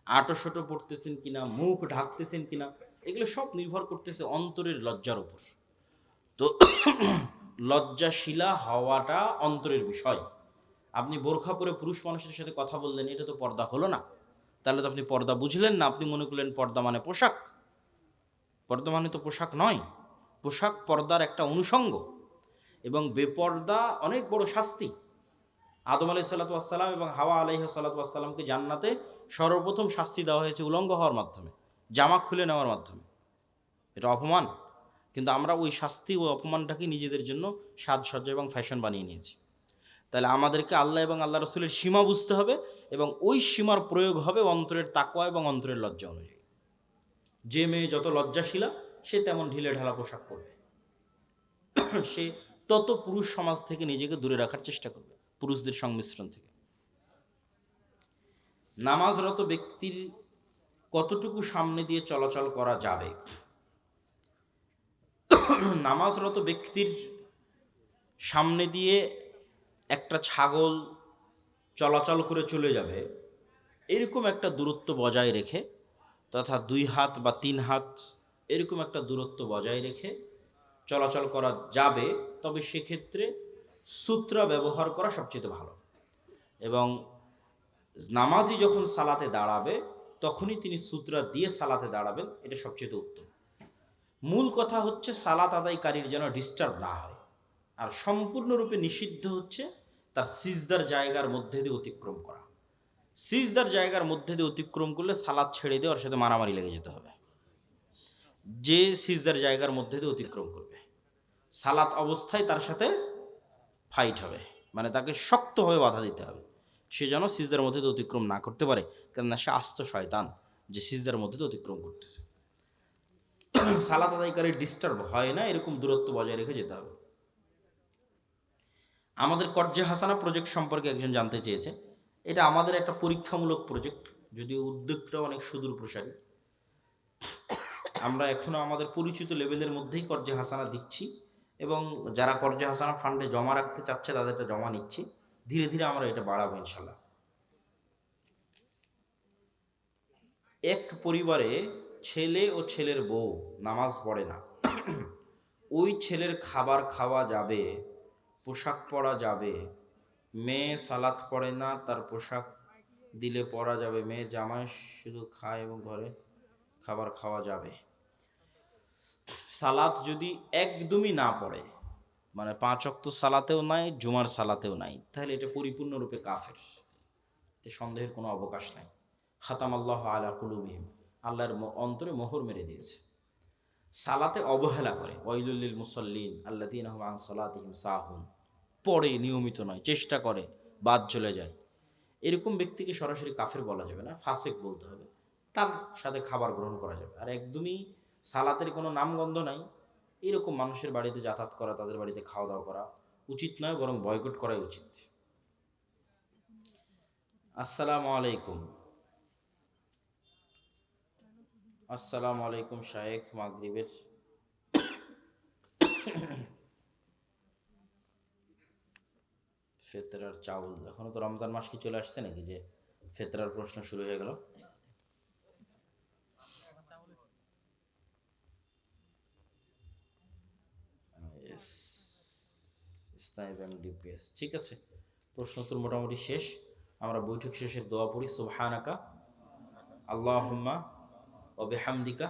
আটোশোটো পড়তেছেন কিনা, মুখ ঢাকতেছেন কিনা, এগুলো সব নির্ভর করতেছে অন্তরের লজ্জার উপর। তো লজ্জাশীলা হওয়াটা অন্তরের বিষয়। আপনি বোরখা পরে পুরুষ মানুষের সাথে কথা বললেন, এটা তো পর্দা হলো না। তাহলে তো আপনি পর্দা বুঝলেন না, আপনি মনে করলেন পর্দা মানে পোশাক। পর্দা মানে তো পোশাক নয়। পোশাক পর্দার একটা অনুষঙ্গ, এবং বেপর্দা অনেক বড় শাস্তি। আদম আলাইহিস সালাতু ওয়াস সালাম এবং হাওয়া আলাইহিস সালাতু ওয়াস সালামকে জান্নাতে সর্বপ্রথম শাস্তি দেওয়া হয়েছে উলঙ্গ হওয়ার মাধ্যমে, জামা খুলে নেওয়ার মাধ্যমে। এটা অপমান। কিন্তু আমরা ওই শাস্তি ও অপমানটাকে নিজেদের জন্য সাজসজ্জা এবং ফ্যাশন বানিয়ে নিয়েছি। তাহলে আমাদেরকে আল্লাহ এবং আল্লাহ রসুলের সীমা বুঝতে হবে, এবং ওই সীমার প্রয়োগ হবে অন্তরের তাকওয়া এবং অন্তরের লজ্জা অনুযায়ী। যে মেয়ে যত লজ্জাশীলা, সে তেমন ঢিলে ঢালা পোশাক পরবে। সে তত পুরুষ সমাজ থেকে নিজেকে দূরে রাখার চেষ্টা করবে, পুরুষদের সংমিশ্রণ থেকে। নামাজরত ব্যক্তির কতটুকু সামনে দিয়ে চলাচল করা যাবে? নামাজরত ব্যক্তির সামনে দিয়ে একটা ছাগল চলাচল করে চলে যাবে, এরকম একটা দূরত্ব বজায় রেখে, তথা 2 হাত বা 3 হাত এরকম একটা দূরত্ব বজায় রেখে চলাচল করা যাবে। তবে সেক্ষেত্রে সূত্রা ব্যবহার করা সবচেয়ে ভালো। এবং নামাজি যখন সালাতে দাঁড়াবে, তখনই তিনি সূত্রা দিয়ে সালাতে দাঁড়াবেন, এটা সবচেয়ে উত্তম। মূল কথা হচ্ছে সালাত আদায়কারীর যেন ডিস্টার্ব না হয়। আর সম্পূর্ণরূপে নিষিদ্ধ হচ্ছে তার সিজদার জায়গার মধ্যে দিয়ে অতিক্রম করা। সিজদার জায়গার মধ্যে দিয়ে অতিক্রম করলে সালাত ছেড়ে দিয়ে ওর সাথে মারামারি লেগে যেতে হবে। যে সিজদার জায়গার মধ্যে দিয়ে অতিক্রম করবে, সালাত অবস্থায় তার সাথে ফাইট হবে, মানে তাকে শক্তভাবে বাধা দিতে হবে। সে যেন সিজদার মধ্যে দিয়ে অতিক্রম না করতে পারে, কেননা সে আস্ত শয়তান যে সিজদার মধ্যে দিয়ে অতিক্রম করতেছে। সালাত আদায়কারী ডিস্টার্ব হয় না, এরকম দূরত্ব বজায় রেখে যেতে হবে। আমাদের কর্জে হাসানা প্রজেক্ট সম্পর্কে একজন জানতে চেয়েছে। এটা আমাদের একটা পরীক্ষামূলক প্রজেক্ট, যদিও উদ্যোগটা অনেক সুদূর প্রসারী। আমরা এখনও আমাদের পরিচিত লেভেলের মধ্যেই কর্জে হাসানা দিচ্ছি, এবং যারা কর্জে হাসানা ফান্ডে জমা রাখতে চাচ্ছে তাদেরটা জমা নিচ্ছি। ধীরে ধীরে আমরা এটা বাড়াবো ইনশাল্লাহ। এক পরিবারে ছেলে ও ছেলের বউ নামাজ পড়ে না, ওই ছেলের খাবার খাওয়া যাবে, পোশাক পরা যাবে। মেয়ে সালাত পড়ে না, তার পোশাক দিলে পরা যাবে। মেয়ে জামাই শুধু খায় এবং ঘরে খাবার খাওয়া যাবে। সালাত যদি একদমই না পড়ে, মানে 5 ওয়াক্ত সালাতেও নাই, জুমার সালাতেও নাই, তাহলে এটা পরিপূর্ণরূপে কাফের, এতে সন্দেহের কোনো অবকাশ নাই। খাতামাল্লাহু আলা কুলুবিহিম, আল্লাহর অন্তরে মোহর মেরে দিয়েছে। সালাতে অবহেলা করে, ওয়াইলুল লিল মুসাল্লিন আল্লাযীনা হুম আন সালাতিহিম সাহুন, পড়ে নিয়মিত নয়, চেষ্টা করে, বাদ চলে যায়, এরকম ব্যক্তিকে সরাসরি কাফের বলা যাবে না, ফাসিক বলতে হবে। তার সাথে খাবার গ্রহণ করা যাবে। আর একদমই সালাতের কোনো নামগন্ধ নাই, এইরকম মানুষের বাড়িতে যাতায়াত করা, তাদের বাড়িতে খাওয়া দাওয়া করা উচিত নয়, বরং বয়কট করাই উচিত। আসসালামু আলাইকুম। আসসালামু আলাইকুম শায়েখ। মাগরিবের ফেতরার চাউল, এখনো তো রমজান মাস কি চলে আসছে নাকি যে ফেতরার প্রশ্ন শুরু হয়ে গেল? ইসলামী ব্যাংক ডিপিএস, ঠিক আছে। প্রশ্ন উত্তর মোটামুটি শেষ। আমরা বৈঠক শেষের দোয়া পড়ি। সুবহানাকা আল্লাহুম্মা ওয়া বিহামদিকা